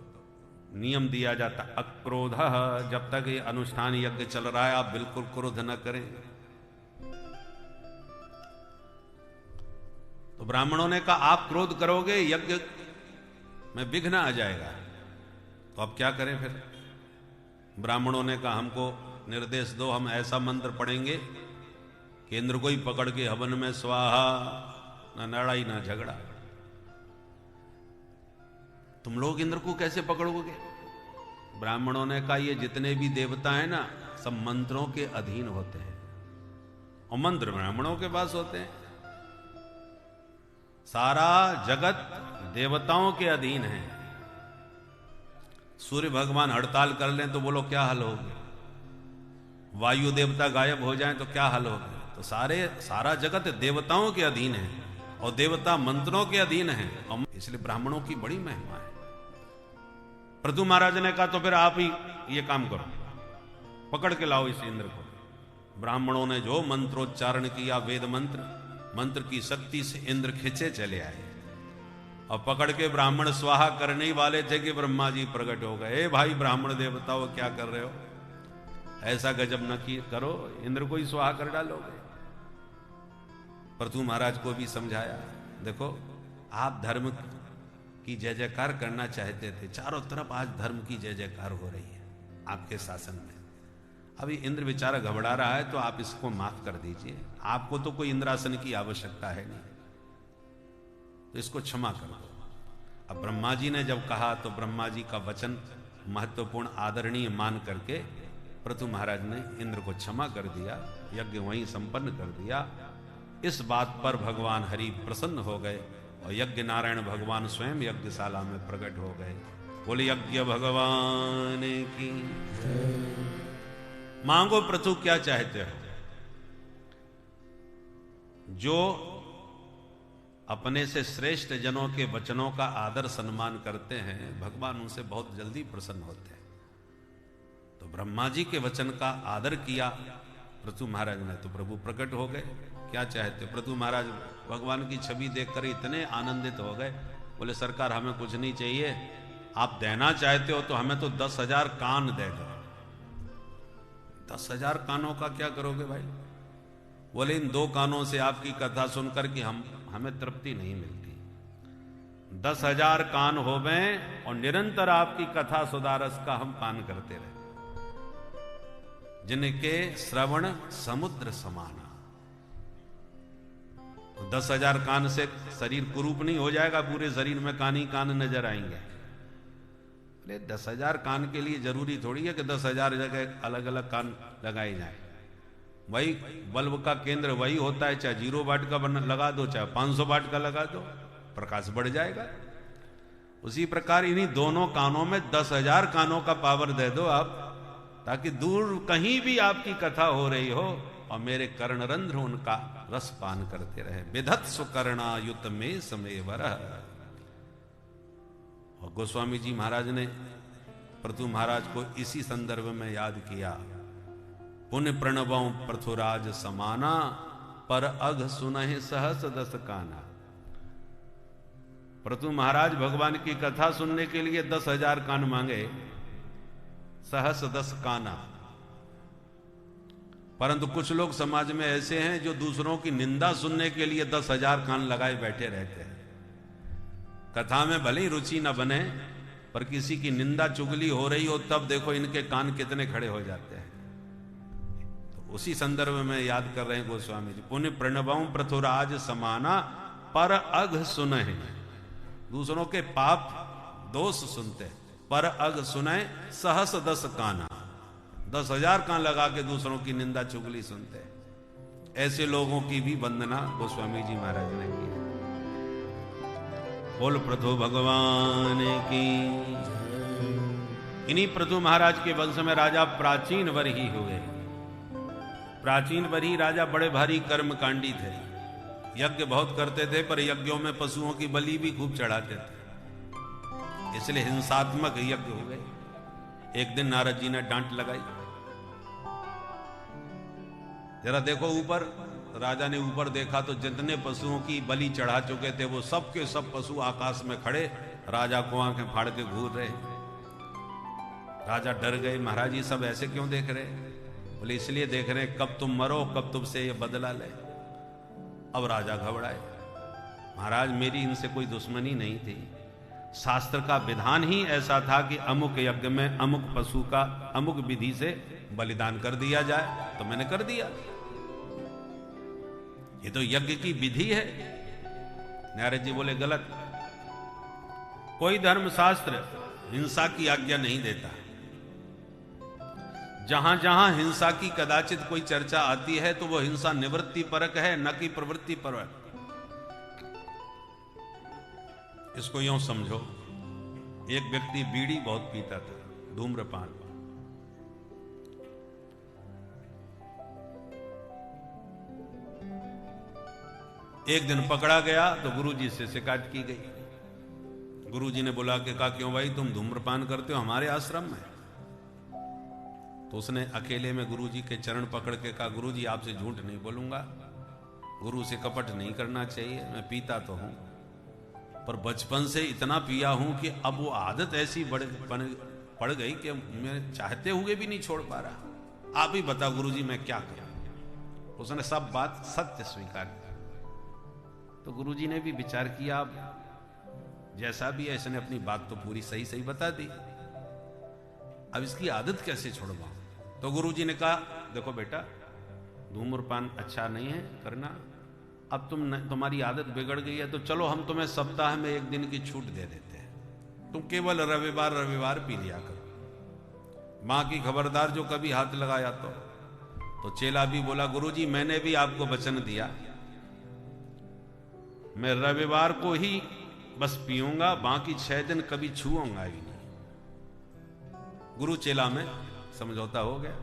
नियम दिया जाता अक्रोध। जब तक ये अनुष्ठान यज्ञ चल रहा है आप बिल्कुल क्रोध न करें। तो ब्राह्मणों ने कहा आप क्रोध करोगे यज्ञ में विघ्न आ जाएगा, तो अब क्या करें फिर? ब्राह्मणों ने कहा हमको निर्देश दो, हम ऐसा मंत्र पढ़ेंगे कि इंद्र को ही पकड़ के हवन में स्वाहा, ना लड़ाई ना झगड़ा। तुम लोग इंद्र को कैसे पकड़ोगे? ब्राह्मणों ने कहा ये जितने भी देवता हैं ना, सब मंत्रों के अधीन होते हैं, और मंत्र ब्राह्मणों के पास होते हैं। सारा जगत देवताओं के अधीन है। सूर्य भगवान हड़ताल कर लें तो बोलो क्या हाल होगा? वायु देवता गायब हो जाएं तो क्या हाल होगा? तो सारा जगत देवताओं के अधीन है, और देवता मंत्रों के अधीन है, और इसलिए ब्राह्मणों की बड़ी महिमा है। पृथु महाराज ने कहा तो फिर आप ही ये काम करो, पकड़ के लाओ इस इंद्र को। ब्राह्मणों ने जो मंत्रोच्चारण किया, वेद मंत्र की शक्ति से इंद्र खिंचे चले आए, और पकड़ के ब्राह्मण स्वाहा करने ही वाले थे कि ब्रह्मा जी प्रकट हो गए। भाई ब्राह्मण देवताओं क्या कर रहे हो? ऐसा गजब न करो, इंद्र को ही स्वाहा कर डालोगे। पृथु महाराज को भी समझाया, देखो आप धर्म की जय जयकार करना चाहते थे, चारों तरफ आज धर्म की जय जयकार हो रही है आपके शासन में। अभी इंद्र बेचारा घबरा रहा है, तो आप इसको माफ कर दीजिए, आपको तो कोई इंद्रासन की आवश्यकता है नहीं, तो इसको क्षमा कर दो। अब ब्रह्मा जी ने जब कहा तो ब्रह्मा जी का वचन महत्वपूर्ण आदरणीय मान करके पृथु महाराज ने इंद्र को क्षमा कर दिया, यज्ञ वहीं संपन्न कर दिया। इस बात पर भगवान हरि प्रसन्न हो गए, और यज्ञ नारायण भगवान स्वयं यज्ञशाला में प्रकट हो गए। बोले यज्ञ भगवान की। मांगो पृथु क्या चाहते हो? जो अपने से श्रेष्ठ जनों के वचनों का आदर सम्मान करते हैं, भगवान उनसे बहुत जल्दी प्रसन्न होते हैं। तो ब्रह्मा जी के वचन का आदर किया पृथु महाराज ने, तो प्रभु प्रकट हो गए। क्या चाहते? पृथु महाराज भगवान की छवि देखकर इतने आनंदित हो गए, बोले सरकार हमें कुछ नहीं चाहिए, आप देना चाहते हो तो हमें तो 10,000 कान दे दो। 10,000 कानों का क्या करोगे भाई? बोले इन 2 कानों से आपकी कथा सुनकर कि हमें तृप्ति नहीं मिलती। 10,000 कान हो गए और निरंतर आपकी कथा सुधारस का हम पान करते रहे, जिनके श्रवण समुद्र समाना। 10,000 कान से शरीर कुरूप नहीं हो जाएगा, पूरे शरीर में कान ही कान नजर आएंगे। 10,000 कान के लिए जरूरी थोड़ी है कि 10,000 जगह अलग अलग कान लगाए जाए। वही बल्ब का केंद्र वही होता है, चाहे 0 वाट का लगा दो चाहे 500 वाट का लगा दो, प्रकाश बढ़ जाएगा। उसी प्रकार इन्हीं दोनों कानों में 10,000 कानों का पावर दे दो आप, ताकि दूर कहीं भी आपकी कथा हो रही हो और मेरे कर्णरंध्र उनका रस पान करते रहे। विधत सुकर्णायुत में समेवर। और गोस्वामी जी महाराज ने पृथु महाराज को इसी संदर्भ में याद किया। पुण्य प्रणवों पृथुराज समाना, पर अघ सुनहि सहस दस काना। पृथु महाराज भगवान की कथा सुनने के लिए 10,000 कान मांगे, सहस 10 काना। परंतु कुछ लोग समाज में ऐसे हैं जो दूसरों की निंदा सुनने के लिए 10,000 कान लगाए बैठे रहते हैं। कथा में भले ही रुचि न बने, पर किसी की निंदा चुगली हो रही हो तब देखो इनके कान कितने खड़े हो जाते हैं। तो उसी संदर्भ में याद कर रहे हैं गोस्वामी जी। पुण्य प्रणवम पृथुराज समाना पर अघ सुनहि, दूसरों के पाप दोष सुनते, पर अघ सुने सहस दस काना, 10,000 कान लगा के दूसरों की निंदा चुगली सुनते। ऐसे लोगों की भी वंदना गोस्वामी जी महाराज ने की है। बोल पृथु भगवान की। इन्हीं पृथु महाराज के वंश में राजा प्राचीन वर ही हुए। प्राचीन वर ही राजा बड़े भारी कर्मकांडी थे, यज्ञ बहुत करते थे, पर यज्ञों में पशुओं की बलि भी खूब चढ़ाते थे, इसलिए हिंसात्मक यज्ञ हो गए। एक दिन नारद जी ने डांट लगाई, जरा देखो ऊपर। राजा ने ऊपर देखा तो जितने पशुओं की बलि चढ़ा चुके थे वो सब के सब पशु आकाश में खड़े राजा को आंखें फाड़ के घूर रहे। राजा डर गए, महाराज ये सब ऐसे क्यों देख रहे? बोले इसलिए देख रहे हैं कब तुम मरो, कब तुमसे ये बदला ले। अब राजा घबराए, महाराज मेरी इनसे कोई दुश्मनी नहीं थी, शास्त्र का विधान ही ऐसा था कि अमुक यज्ञ में अमुक पशु का अमुक विधि से बलिदान कर दिया जाए, तो मैंने कर दिया। ये तो यज्ञ की विधि है। नारद जी बोले गलत, कोई धर्म शास्त्र हिंसा की आज्ञा नहीं देता। जहां जहां हिंसा की कदाचित कोई चर्चा आती है तो वो हिंसा निवृत्ति परक है, न कि प्रवृत्ति परक। इसको यूं समझो, एक व्यक्ति बीड़ी बहुत पीता था, धूम्रपान। एक दिन पकड़ा गया तो गुरुजी से शिकायत की गई। गुरुजी ने बुला के कहा क्यों भाई तुम धूम्रपान करते हो हमारे आश्रम में? तो उसने अकेले में गुरुजी के चरण पकड़ के कहा गुरुजी आपसे झूठ नहीं बोलूंगा, गुरु से कपट नहीं करना चाहिए, मैं पीता तो हूं पर बचपन से इतना पिया हूं कि अब वो आदत ऐसी पड़ गई कि मैं चाहते हुए भी नहीं छोड़ पा रहा। आप ही बताओ गुरुजी मैं क्या करूं? उसने सब बात सत्य स्वीकार की। तो गुरुजी ने भी विचार किया, अब जैसा भी है इसने अपनी बात तो पूरी सही सही बता दी, अब इसकी आदत कैसे छुड़वाऊं? तो गुरुजी ने कहा देखो बेटा धूम्रपान अच्छा नहीं है करना, अब तुम्हारी आदत बिगड़ गई है तो चलो हम तुम्हें सप्ताह में एक दिन की छूट दे देते हैं, तुम केवल रविवार पी लिया करो। मां की खबरदार जो कभी हाथ लगाया तो चेला भी बोला गुरुजी मैंने भी आपको वचन दिया, मैं रविवार को ही बस पीऊंगा, बाकी 6 दिन कभी छूऊंगा ही नहीं। गुरु चेला में समझौता हो गया।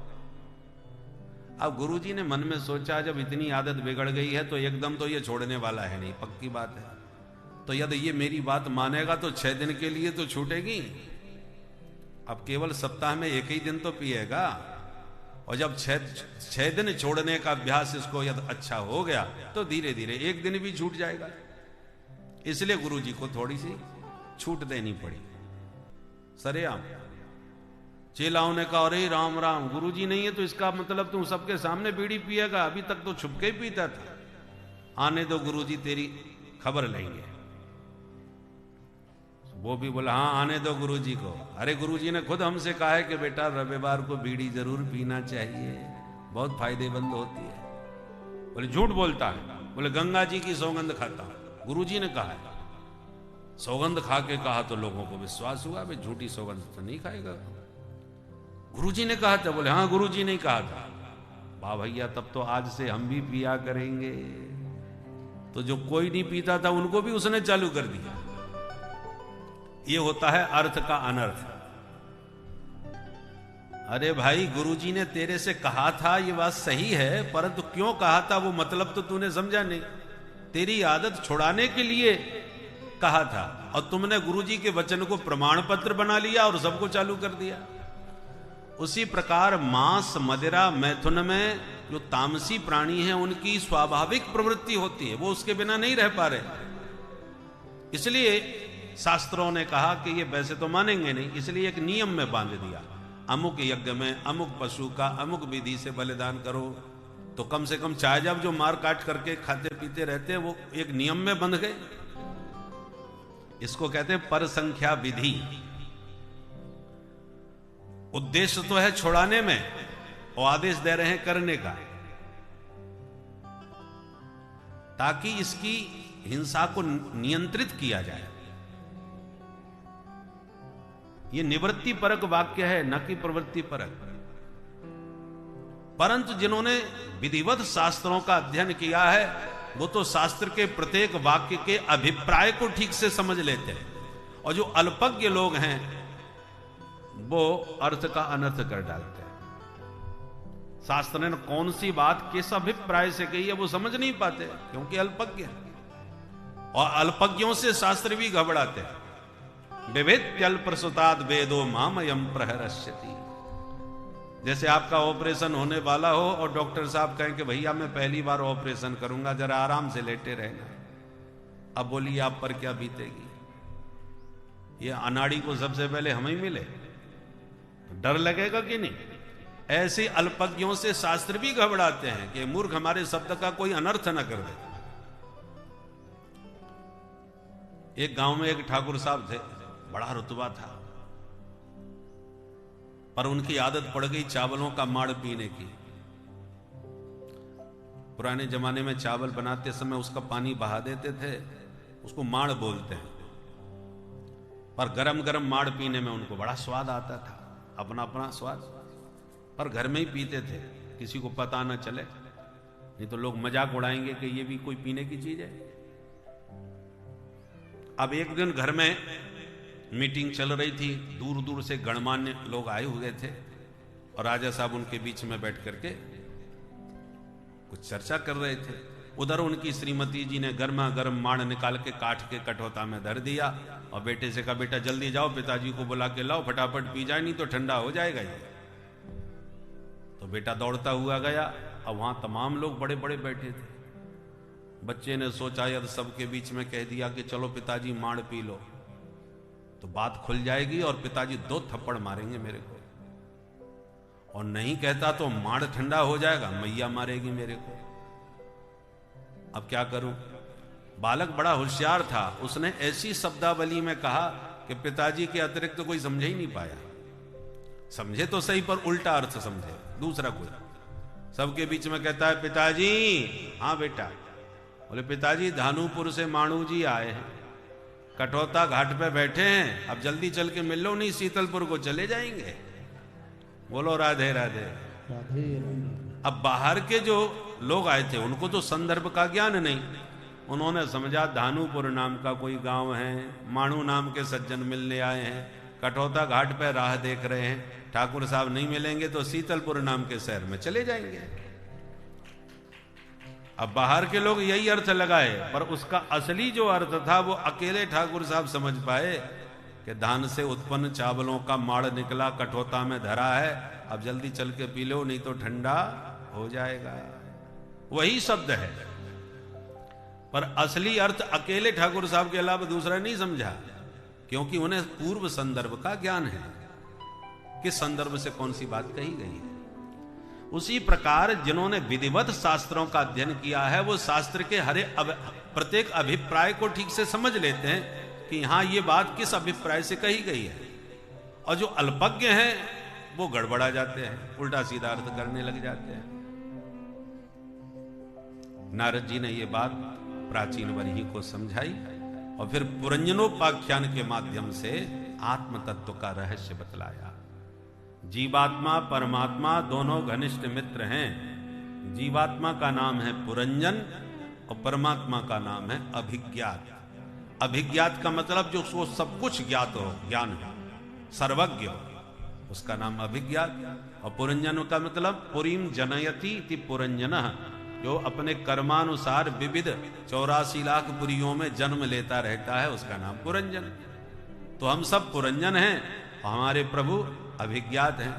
अब गुरुजी ने मन में सोचा जब इतनी आदत बिगड़ गई है तो एकदम तो ये छोड़ने वाला है नहीं, पक्की बात है, तो यदि ये मेरी बात मानेगा तो 6 दिन के लिए तो छूटेगी, अब केवल सप्ताह में एक ही दिन तो पिएगा, और जब 6 दिन छोड़ने का अभ्यास इसको यदि अच्छा हो गया तो धीरे धीरे एक दिन भी छूट जाएगा। इसलिए गुरुजी को थोड़ी सी छूट देनी पड़ी। सरेआम चेलाओं ने कहा अरे राम राम, गुरुजी नहीं है तो इसका मतलब तुम सबके सामने बीड़ी पिएगा, अभी तक तो छुप के ही पीता था, आने दो गुरुजी तेरी खबर लेंगे। वो भी बोला हाँ आने दो गुरुजी को। अरे गुरुजी ने खुद हमसे कहा है कि बेटा रविवार को बीड़ी जरूर पीना चाहिए, बहुत फायदेमंद होती है। बोले झूठ बोलता है, बोले गंगा जी की सौगंध खाता हूं, गुरुजी ने कहा है। सौगंध खा के कहा तो लोगों को विश्वास हुआ, भाई झूठी सौगंध तो नहीं खाएगा। गुरुजी ने कहा था, बोले हाँ गुरुजी ने कहा था। वाह भैया तब तो आज से हम भी पिया करेंगे। तो जो कोई नहीं पीता था उनको भी उसने चालू कर दिया। ये होता है अर्थ का अनर्थ। अरे भाई गुरुजी ने तेरे से कहा था ये बात सही है, परंतु क्यों कहा था वो मतलब तो तूने समझा नहीं। तेरी आदत छुड़ाने के लिए कहा था और तुमने गुरुजी के वचन को प्रमाण पत्र बना लिया और सबको चालू कर दिया। उसी प्रकार मांस मदिरा मैथुन में जो तामसी प्राणी हैं उनकी स्वाभाविक प्रवृत्ति होती है, वो उसके बिना नहीं रह पा रहे। इसलिए शास्त्रों ने कहा कि ये वैसे तो मानेंगे नहीं, इसलिए एक नियम में बांध दिया, अमुक यज्ञ में अमुक पशु का अमुक विधि से बलिदान करो। तो कम से कम चाहे जब जो मार काट करके खाते पीते रहते हैं वो एक नियम में बंध गए। इसको कहते हैं पर संख्या विधि। उद्देश्य तो है छुड़ाने में और आदेश दे रहे हैं करने का, ताकि इसकी हिंसा को नियंत्रित किया जाए। यह निवृत्ति परक वाक्य है, न कि प्रवृत्ति परक। परंतु जिन्होंने विधिवत शास्त्रों का अध्ययन किया है वो तो शास्त्र के प्रत्येक वाक्य के अभिप्राय को ठीक से समझ लेते हैं, और जो अल्पज्ञ लोग हैं वो अर्थ का अनर्थ कर डालते हैं। शास्त्र ने कौन सी बात किस अभिप्राय से कही है वो समझ नहीं पाते, क्योंकि अल्पज्ञ हैं। और अल्पज्ञों से शास्त्र भी घबराते हैं। विवेत्यल्पसुताद वेदो मामयम प्रहरष्यति। जैसे आपका ऑपरेशन होने वाला हो और डॉक्टर साहब कहें कि भैया मैं पहली बार ऑपरेशन करूंगा, जरा आराम से लेटे रहना। अब बोलिए आप पर क्या बीतेगी? ये अनाड़ी को सबसे पहले हमें ही मिले तो डर लगेगा कि नहीं? ऐसे अल्पज्ञों से शास्त्र भी घबराते हैं कि मूर्ख हमारे शब्द का कोई अनर्थ न कर दे। एक गांव में एक ठाकुर साहब थे, बड़ा रुतबा था, पर उनकी आदत पड़ गई चावलों का माड़ पीने की। पुराने जमाने में चावल बनाते समय उसका पानी बहा देते थे, उसको माड़ बोलते हैं। पर गरम गरम माड़ पीने में उनको बड़ा स्वाद आता था, अपना अपना स्वाद। पर घर में ही पीते थे, किसी को पता न चले, नहीं तो लोग मजाक उड़ाएंगे कि ये भी कोई पीने की चीज है। अब एक दिन घर में मीटिंग चल रही थी, दूर दूर से गणमान्य लोग आए हुए थे, और राजा साहब उनके बीच में बैठ करके कुछ चर्चा कर रहे थे। उधर उनकी श्रीमती जी ने गर्मा गर्म माड़ निकाल के काट के कटोता में धर दिया, और बेटे से कहा बेटा जल्दी जाओ पिताजी को बुला के लाओ, फटाफट पी जाए नहीं तो ठंडा हो जाएगा ये। तो बेटा दौड़ता हुआ गया। अब वहां तमाम लोग बड़े बड़े बैठे थे। बच्चे ने सोचा यदि सबके बीच में कह दिया कि चलो पिताजी माड़ पी लो तो बात खुल जाएगी और पिताजी 2 थप्पड़ मारेंगे मेरे को, और नहीं कहता तो माड़ ठंडा हो जाएगा, मैया मारेगी मेरे को। अब क्या करूं? बालक बड़ा होशियार था, उसने ऐसी शब्दावली में कहा कि पिताजी के अतिरिक्त तो कोई समझ ही नहीं पाया। समझे तो सही पर उल्टा अर्थ समझे, दूसरा कोई। सबके बीच में कहता है पिताजी। हाँ बेटा। बोले पिताजी धानुपुर से माणू जी आए हैं, कटौता घाट पे बैठे हैं, अब जल्दी चल के मिल लो, नहीं शीतलपुर को चले जाएंगे। बोलो राधे राधे। अब बाहर के जो लोग आए थे उनको तो संदर्भ का ज्ञान नहीं, उन्होंने समझा धानुपुर नाम का कोई गांव है, माणू नाम के सज्जन मिलने आए हैं, कटौता घाट पे राह देख रहे हैं, ठाकुर साहब नहीं मिलेंगे तो शीतलपुर नाम के शहर में चले जाएंगे। अब बाहर के लोग यही अर्थ लगाए, पर उसका असली जो अर्थ था वो अकेले ठाकुर साहब समझ पाए कि धान से उत्पन्न चावलों का माड़ निकला, कटोता में धरा है, अब जल्दी चल के पी लो नहीं तो ठंडा हो जाएगा। वही शब्द है, पर असली अर्थ अकेले ठाकुर साहब के अलावा दूसरा नहीं समझा, क्योंकि उन्हें पूर्व संदर्भ का ज्ञान है, किस संदर्भ से कौन सी बात कही गई है। उसी प्रकार जिन्होंने विधिवत शास्त्रों का अध्ययन किया है वो शास्त्र के प्रत्येक अभिप्राय को ठीक से समझ लेते हैं कि यहां ये बात किस अभिप्राय से कही गई है। और जो अल्पज्ञ हैं वो गड़बड़ा जाते हैं, उल्टा सीधा अर्थ करने लग जाते हैं। नारद जी ने ये बात प्राचीन वरिही को समझाई और फिर पुरंजनोपाख्यान के माध्यम से आत्म तत्व का रहस्य बतलाया। जीवात्मा परमात्मा दोनों घनिष्ठ मित्र हैं। जीवात्मा का नाम है पुरंजन और परमात्मा का नाम है अभिज्ञात। अभिज्ञात का मतलब जो उसको सब कुछ ज्ञात हो, ज्ञान है, सर्वज्ञ हो, उसका नाम अभिज्ञात। और पुरंजन का मतलब पुरीम जनयति इति पुरंजनः, जो अपने कर्मानुसार विविध 84 लाख पुरियों में जन्म लेता रहता है, उसका नाम पुरंजन। तो हम सब पुरंजन हैं, हमारे प्रभु अभिज्ञात हैं।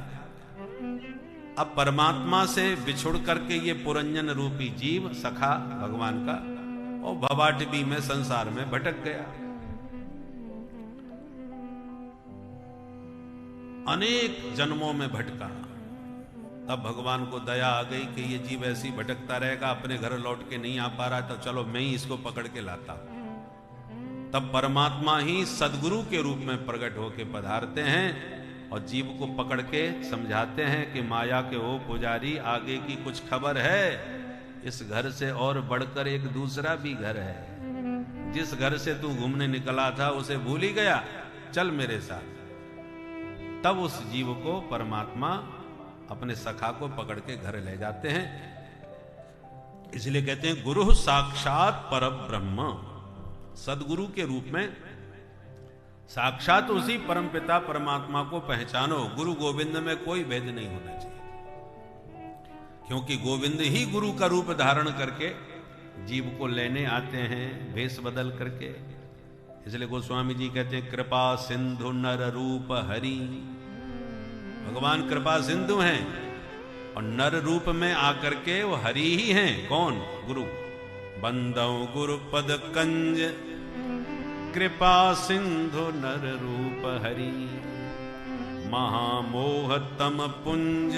अब परमात्मा से बिछुड़ करके ये पुरंजन रूपी जीव सखा भगवान का और भवाटवी में संसार में भटक गया। अनेक जन्मों में भटका, तब भगवान को दया आ गई कि ये जीव ऐसे ही भटकता रहेगा, अपने घर लौट के नहीं आ पा रहा, तो चलो मैं ही इसको पकड़ के लाता हूं। तब परमात्मा ही सदगुरु के रूप में प्रकट होकर पधारते हैं और जीव को पकड़ के समझाते हैं कि माया के ओ पुजारी, आगे की कुछ खबर है? इस घर से और बढ़कर एक दूसरा भी घर है। जिस घर से तू घूमने निकला था उसे भूल ही गया, चल मेरे साथ। तब उस जीव को परमात्मा अपने सखा को पकड़ के घर ले जाते हैं। इसलिए कहते हैं गुरु साक्षात परब्रह्म। सदगुरु के रूप में साक्षात उसी परमपिता परमात्मा को पहचानो। गुरु गोविंद में कोई भेद नहीं होना चाहिए, क्योंकि गोविंद ही गुरु का रूप धारण करके जीव को लेने आते हैं, भेष बदल करके। इसलिए गोस्वामी जी कहते हैं कृपा सिंधु नर रूप हरि। भगवान कृपा सिंधु हैं और नर रूप में आकर के वो हरि ही हैं। कौन? गुरु। बंदौ गुरु पद कंज, कृपा सिंधु नर रूप हरि। महामोह तम पुंज,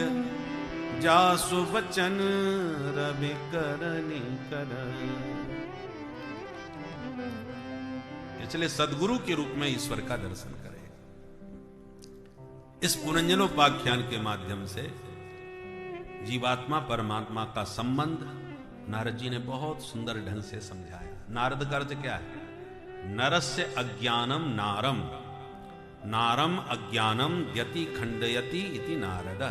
जासु बचन रवि करनि कर। इसलिए सदगुरु के रूप में ईश्वर का दर्शन करें। इस पुरंजनोपाख्यान के माध्यम से जीवात्मा परमात्मा का संबंध नारद जी ने बहुत सुंदर ढंग से समझाया। नारद का अर्थ क्या है? नरस्य अज्ञानम नारम, नारम अज्ञानम यति खंडयति इति नारद।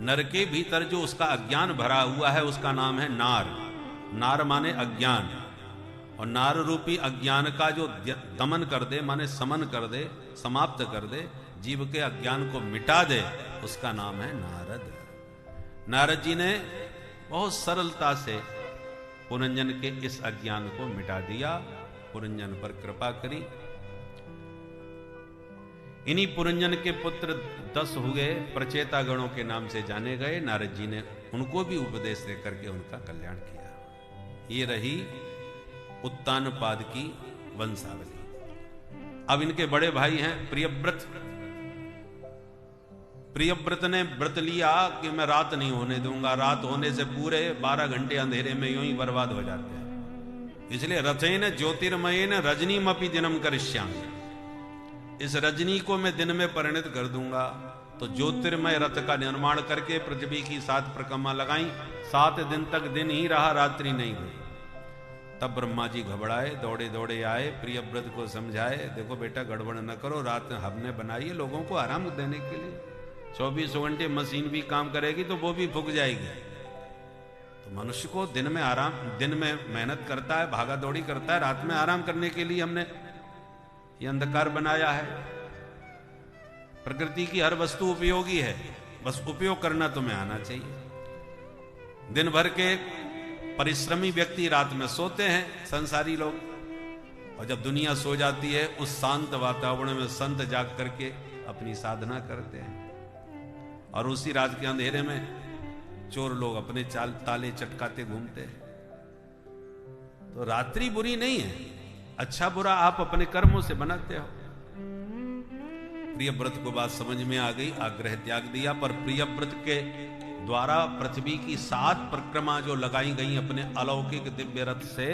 नर के भीतर जो उसका अज्ञान भरा हुआ है उसका नाम है नार। नार माने अज्ञान, और नार रूपी अज्ञान का जो दमन कर दे, माने समन कर दे, समाप्त कर दे, जीव के अज्ञान को मिटा दे, उसका नाम है नारद। नारद जी ने बहुत सरलता से पुरंजन के इस अज्ञान को मिटा दिया, पुरंजन पर कृपा करी। इन्हीं पुरंजन के पुत्र 10 हुए, प्रचेता गणों के नाम से जाने गए। नारद जी ने उनको भी उपदेश दे करके उनका कल्याण किया। ये रही उत्तानपाद की वंशावली। अब इनके बड़े भाई हैं प्रियव्रत। प्रियव्रत ने व्रत लिया कि मैं रात नहीं होने दूंगा। रात होने से पूरे 12 घंटे अंधेरे में यूं ही बर्बाद हो जाते हैं। इसलिए रथेन ज्योतिर्मयेन रजनीमपि दिनम करिष्यामि। इस रजनी को मैं दिन में परिणत कर दूंगा। तो ज्योतिर्मय रथ का निर्माण करके पृथ्वी की 7 परिक्रमा लगाई। 7 दिन तक दिन ही रहा, रात्रि नहीं हुई। तब ब्रह्मा जी घबराए, दौड़े दौड़े आए, प्रियव्रत को समझाए, देखो बेटा गड़बड़ न करो, रात हमने बनाई है लोगों को आराम देने के लिए। 24 घंटे मशीन भी काम करेगी तो वो भी फूक जाएगी। तो मनुष्य को दिन में आराम, दिन में मेहनत करता है, भागा दौड़ी करता है, रात में आराम करने के लिए हमने ये अंधकार बनाया है। प्रकृति की हर वस्तु उपयोगी है, बस उपयोग करना तुम्हें आना चाहिए। दिन भर के परिश्रमी व्यक्ति रात में सोते हैं, संसारी लोग, और जब दुनिया सो जाती है उस शांत वातावरण में संत जाग करके अपनी साधना करते हैं। और उसी रात के अंधेरे में चोर लोग अपने ताले चटकाते घूमते हैं। तो रात्रि बुरी नहीं है, अच्छा बुरा आप अपने कर्मों से बनाते हो। प्रियव्रत को बात समझ में आ गई, आग्रह त्याग दिया। पर प्रियव्रत के द्वारा पृथ्वी की 7 परिक्रमा जो लगाई गई अपने अलौकिक दिव्य रथ से,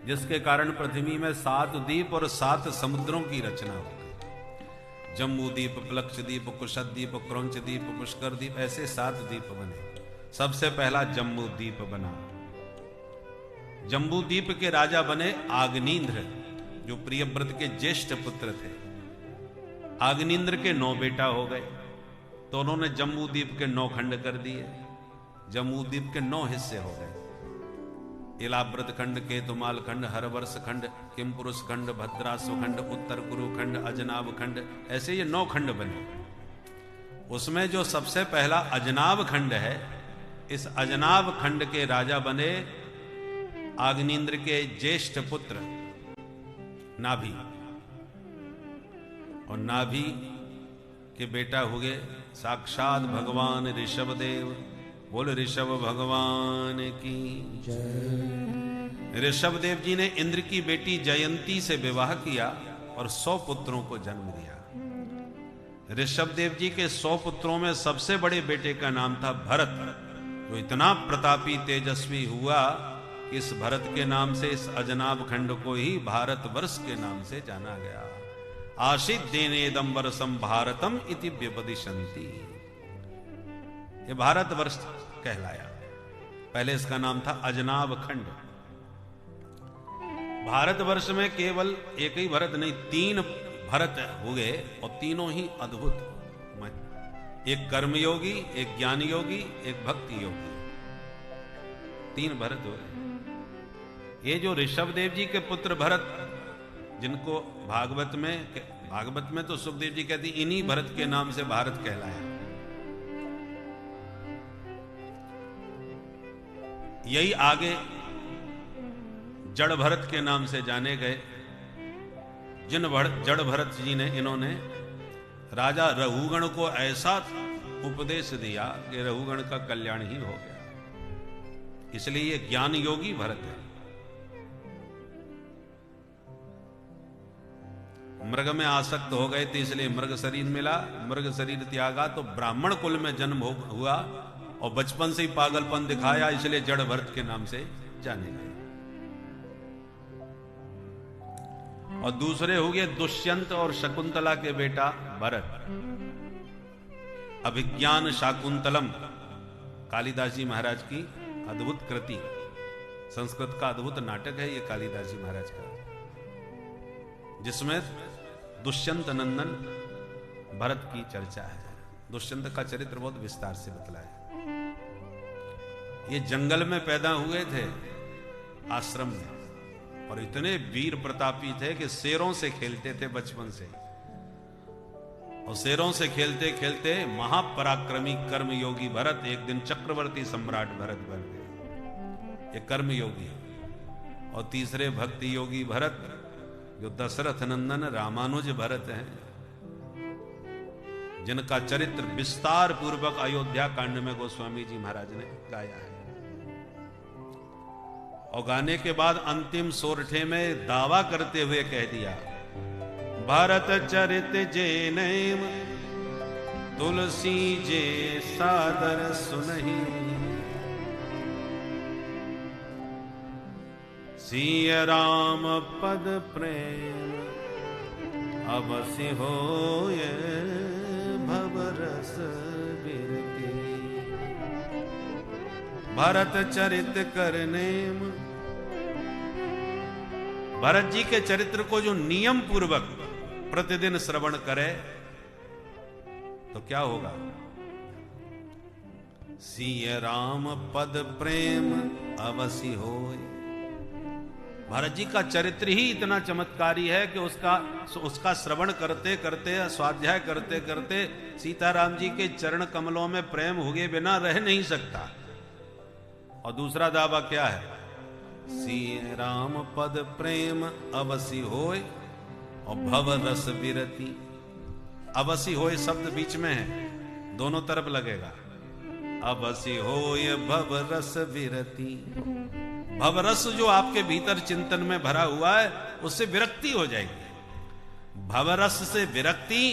जिसके कारण पृथ्वी में 7 द्वीप और 7 समुद्रों की रचना हो गई। जम्बू द्वीप, प्लक्ष द्वीप, कुशद द्वीप, क्रौंच द्वीप, पुष्कर द्वीप, ऐसे 7 द्वीप बने। सबसे पहला जम्बू द्वीप बना। जम्बू द्वीप के राजा बने आग्नेन्द्र, जो प्रियव्रत के ज्येष्ठ पुत्र थे। आग्नेन्द्र के 9 बेटा हो गए, तो उन्होंने जम्बू द्वीप के 9 खंड कर दिए। जम्बू द्वीप के 9 हिस्से हो गए। इलाव्रत खंड, केतुमाल खंड, हरवर्ष खंड, किमपुरुष खंड, भद्रास्व खंड, उत्तर कुरु खंड, अजनाब खंड, ऐसे ये 9 खंड बने। उसमें जो सबसे पहला अजनाब खंड है, इस अजनाब खंड के राजा बने आग्नेन्द्र के ज्येष्ठ पुत्र नाभि। और नाभि के बेटा हुए साक्षात भगवान ऋषभदेव। बोल ऋषभ भगवान की जय। ऋषभदेव जी ने इंद्र की बेटी जयंती से विवाह किया और 100 पुत्रों को जन्म दिया। ऋषभदेव जी के 100 पुत्रों में सबसे बड़े बेटे का नाम था भरत, जो इतना प्रतापी तेजस्वी हुआ कि इस भरत के नाम से इस अजनाब खंड को ही भारतवर्ष के नाम से जाना गया। आशित देनेदंबर संभारतम इति व्यपदिशंति। ये भारतवर्ष कहलाया। पहले इसका नाम था अजनाब खंड। भारतवर्ष में केवल एक ही भरत नहीं, 3 भरत हुए और तीनों ही अद्भुत। एक कर्मयोगी, एक ज्ञान योगी, एक भक्ति योगी, 3 भरत हुए। ये जो ऋषभ देव जी के पुत्र भरत, जिनको भागवत में तो सुखदेव जी कहती इन्हीं भरत के नाम से भारत कहलाया। यही आगे जड़ भरत के नाम से जाने गए। जिन जड़ भरत जी ने, इन्होंने राजा रघुगण को ऐसा उपदेश दिया कि रघुगण का कल्याण ही हो गया। इसलिए ये ज्ञान योगी भरत है। मृग में आसक्त हो गए थे, इसलिए मृग शरीर मिला। मृग शरीर त्यागा तो ब्राह्मण कुल में जन्म हुआ और बचपन से ही पागलपन दिखाया, इसलिए जड़ भरत के नाम से जाने गए। और दूसरे हो गए दुष्यंत और शकुंतला के बेटा भरत। अभिज्ञान शाकुंतलम कालिदास जी महाराज की अद्भुत कृति, संस्कृत का अद्भुत नाटक है ये कालिदास जी महाराज का, जिसमें दुष्यंत नंदन भरत की चर्चा है। दुष्यंत का चरित्र बहुत विस्तार से बतलाया। ये जंगल में पैदा हुए थे, आश्रम में, और इतने वीर प्रतापी थे कि शेरों से खेलते थे बचपन से। और शेरों से खेलते खेलते महापराक्रमी कर्मयोगी भरत एक दिन चक्रवर्ती सम्राट भरत बन गए। ये कर्मयोगी। और तीसरे भक्ति योगी भरत, जो दशरथ नंदन रामानुज भरत हैं, जिनका चरित्र विस्तार पूर्वक अयोध्या कांड में गोस्वामी जी महाराज ने गाया है। और गाने के बाद अंतिम सोरठे में दावा करते हुए कह दिया, भरत चरित जे नैम तुलसी जे सादर सुनहि, सिय राम पद प्रेम अवसि होय भवरस बिरती। भरत चरित करनेम, भरत जी के चरित्र को जो नियम पूर्वक प्रतिदिन श्रवण करे तो क्या होगा? सिय राम पद प्रेम अवसि होय। भरत जी का चरित्र ही इतना चमत्कारी है कि उसका श्रवण करते करते, स्वाध्याय करते करते सीताराम जी के चरण कमलों में प्रेम हुए बिना रह नहीं सकता। और दूसरा दावा क्या है? सिय राम पद प्रेम अवसि होय और भव रस विरति। अवसि होय शब्द बीच में है, दोनों तरफ लगेगा। अवसि होय भव रस विरति। भवरस जो आपके भीतर चिंतन में भरा हुआ है, उससे विरक्ति हो जाएगी। भवरस से विरक्ति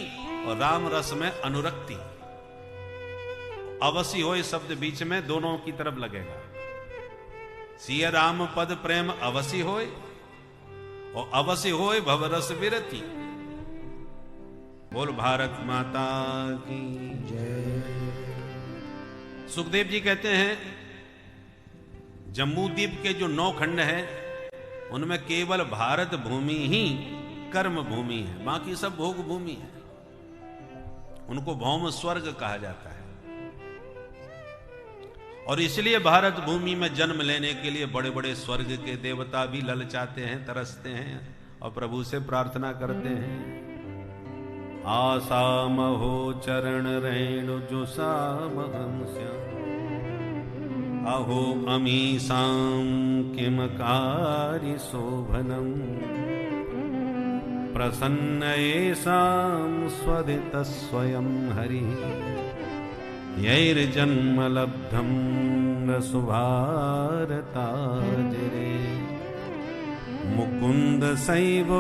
और राम रस में अनुरक्ति। अवसि होय शब्द बीच में, दोनों की तरफ लगेगा। सिय राम पद प्रेम अवसि होय और अवसि होय भवरस विरति। बोल भारत माता की जय। सुखदेव जी कहते हैं, जम्बू द्वीप के जो 9 खंड हैं, उनमें केवल भारत भूमि ही कर्म भूमि है, बाकी सब भोग भूमि है। उनको भौम स्वर्ग कहा जाता है। और इसलिए भारत भूमि में जन्म लेने के लिए बड़े बड़े स्वर्ग के देवता भी ललचाते हैं, तरसते हैं और प्रभु से प्रार्थना करते हैं। आशा महो चरण रेणु जो सामहंस्या, अहो अमीसां किमकारि शोभनम्, प्रसन्न येषां स्वदित स्वयं हरिः, यैर्जन्म लब्धं रसुभारताजरे, मुकुंद सैवोपयतं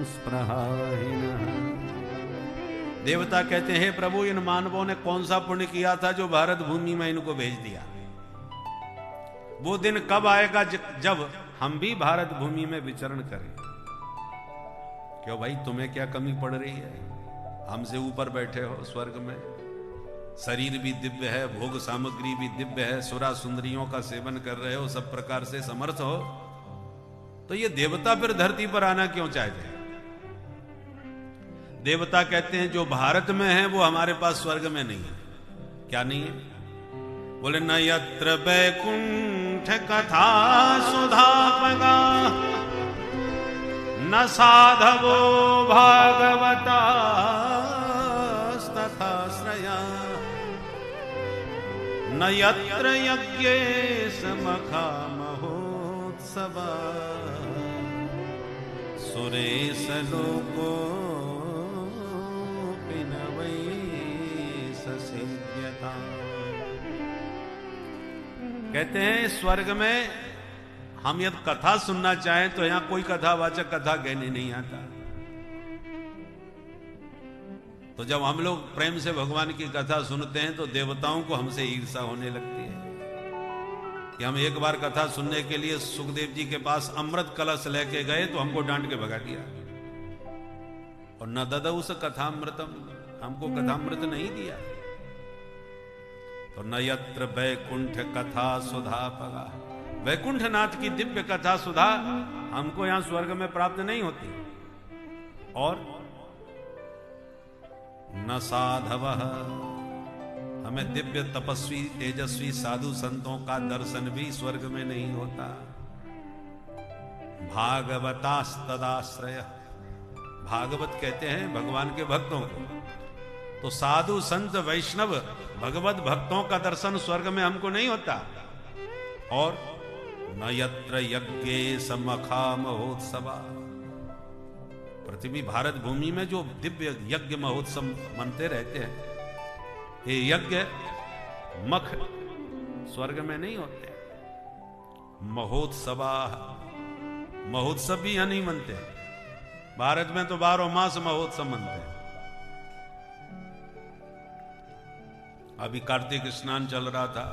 स्पृहाहिनः। देवता कहते हैं, प्रभु इन मानवों ने कौन सा पुण्य किया था जो भारत भूमि में इनको भेज दिया? वो दिन कब आएगा जब हम भी भारत भूमि में विचरण करें? क्यों भाई, तुम्हें क्या कमी पड़ रही है? हमसे ऊपर बैठे हो स्वर्ग में, शरीर भी दिव्य है, भोग सामग्री भी दिव्य है, सुरा सुंदरियों का सेवन कर रहे हो, सब प्रकार से समर्थ हो, तो ये देवता फिर धरती पर आना क्यों चाहते हैं? देवता कहते हैं जो भारत में है वो हमारे पास स्वर्ग में नहीं है। क्या नहीं है? बोले न यत्र वैकुंठ कथा सुधा पगा, न साधवो भागवता तथा श्रया, न यत्र यज्ञे समखा महोत्सवा, सुरेश लोको पिनवै ससेव्यता। कहते हैं स्वर्ग में हम यदि कथा सुनना चाहें तो यहां कोई कथावाचक कथा कहने नहीं आता। तो जब हम लोग प्रेम से भगवान की कथा सुनते हैं तो देवताओं को हमसे ईर्ष्या होने लगती है कि हम एक बार कथा सुनने के लिए सुखदेव जी के पास अमृत कलश लेके गए तो हमको डांट के भगा दिया, और न ददौ स कथामृतम, हमको कथामृत नहीं दिया। तो न यत्र वैकुंठ कथा सुधा पगा, वैकुंठ नाथ की दिव्य कथा सुधा हमको यहां स्वर्ग में प्राप्त नहीं होती। और न साधव, हमें दिव्य तपस्वी तेजस्वी साधु संतों का दर्शन भी स्वर्ग में नहीं होता। भागवतास्तदाश्रय, भागवत कहते हैं भगवान के भक्तों को, तो साधु संत वैष्णव भगवत भक्तों का दर्शन स्वर्ग में हमको नहीं होता। और न यत्र यज्ञे समखा महोत्सवा, पृथ्वी भारत भूमि में जो दिव्य यज्ञ महोत्सव मनते रहते हैं, ये यज्ञ मख स्वर्ग में नहीं होते। महोत्सवा, महोत्सव भी यहां नहीं मनते। भारत में तो 12 मास महोत्सव मनते हैं। अभी कार्तिक स्नान चल रहा था,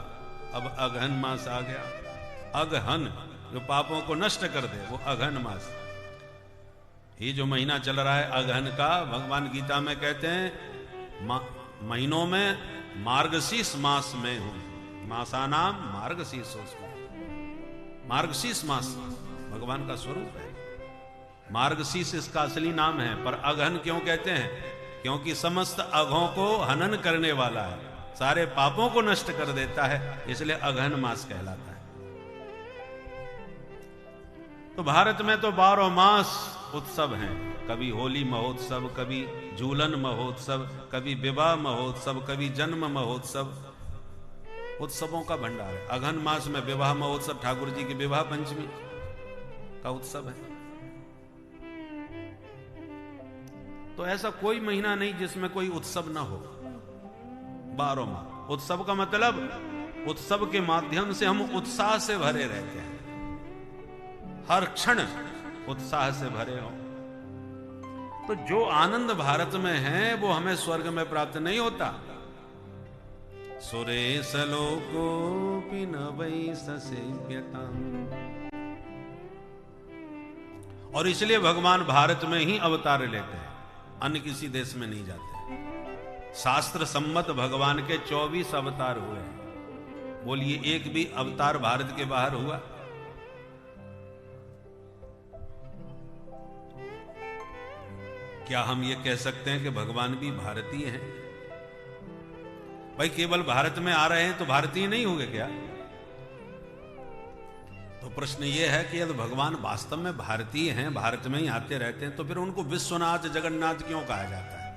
अब अगहन मास आ गया। अगहन जो पापों को नष्ट कर दे, वो अगहन मास, ये जो महीना चल रहा है अगहन का, भगवान गीता में कहते हैं महीनों में मार्गशीर्ष मास में हूं, मासानाम मार्गशीर्षोस्मि। मार्गशीर्ष मास भगवान का स्वरूप है। मार्गशीर्ष इसका असली नाम है, पर अगहन क्यों कहते हैं? क्योंकि समस्त अघों को हनन करने वाला है, सारे पापों को नष्ट कर देता है, इसलिए अगहन मास कहलाता है। तो भारत में तो 12 मास उत्सव हैं, कभी होली महोत्सव, कभी झूलन महोत्सव, कभी विवाह महोत्सव, कभी जन्म महोत्सव, उत्सवों का भंडार है। अगहन मास में विवाह महोत्सव, ठाकुर जी की विवाह पंचमी का उत्सव है। तो ऐसा कोई महीना नहीं जिसमें कोई उत्सव ना हो। 12 माह उत्सव का मतलब, उत्सव के माध्यम से हम उत्साह से भरे रहते हैं, हर क्षण उत्साह से भरे हो। तो जो आनंद भारत में है वो हमें स्वर्ग में प्राप्त नहीं होता। सुरेश लोकोऽपि न वै ससेव्यताम्। और इसलिए भगवान भारत में ही अवतार लेते हैं, अन्य किसी देश में नहीं जाते। शास्त्र सम्मत भगवान के 24 अवतार हुए हैं। बोलिए एक भी अवतार भारत के बाहर हुआ? क्या हम ये कह सकते हैं कि भगवान भी भारतीय हैं? भाई केवल भारत में आ रहे हैं तो भारतीय नहीं होंगे क्या? तो प्रश्न ये है कि यदि भगवान वास्तव में भारतीय हैं, भारत में ही आते रहते हैं, तो फिर उनको विश्वनाथ जगन्नाथ क्यों कहा जाता है?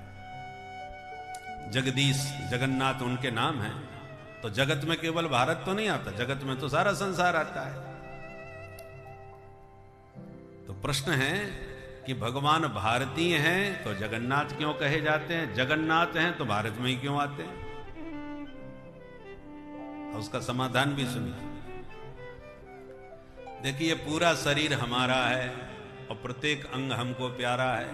जगदीश जगन्नाथ उनके नाम है। तो जगत में केवल भारत तो नहीं आता, जगत में तो सारा संसार आता है। तो प्रश्न है कि भगवान भारतीय हैं तो जगन्नाथ क्यों कहे जाते हैं? जगन्नाथ हैं तो भारत में ही क्यों आते हैं? उसका समाधान भी सुनिए। देखिए, पूरा शरीर हमारा है और प्रत्येक अंग हमको प्यारा है,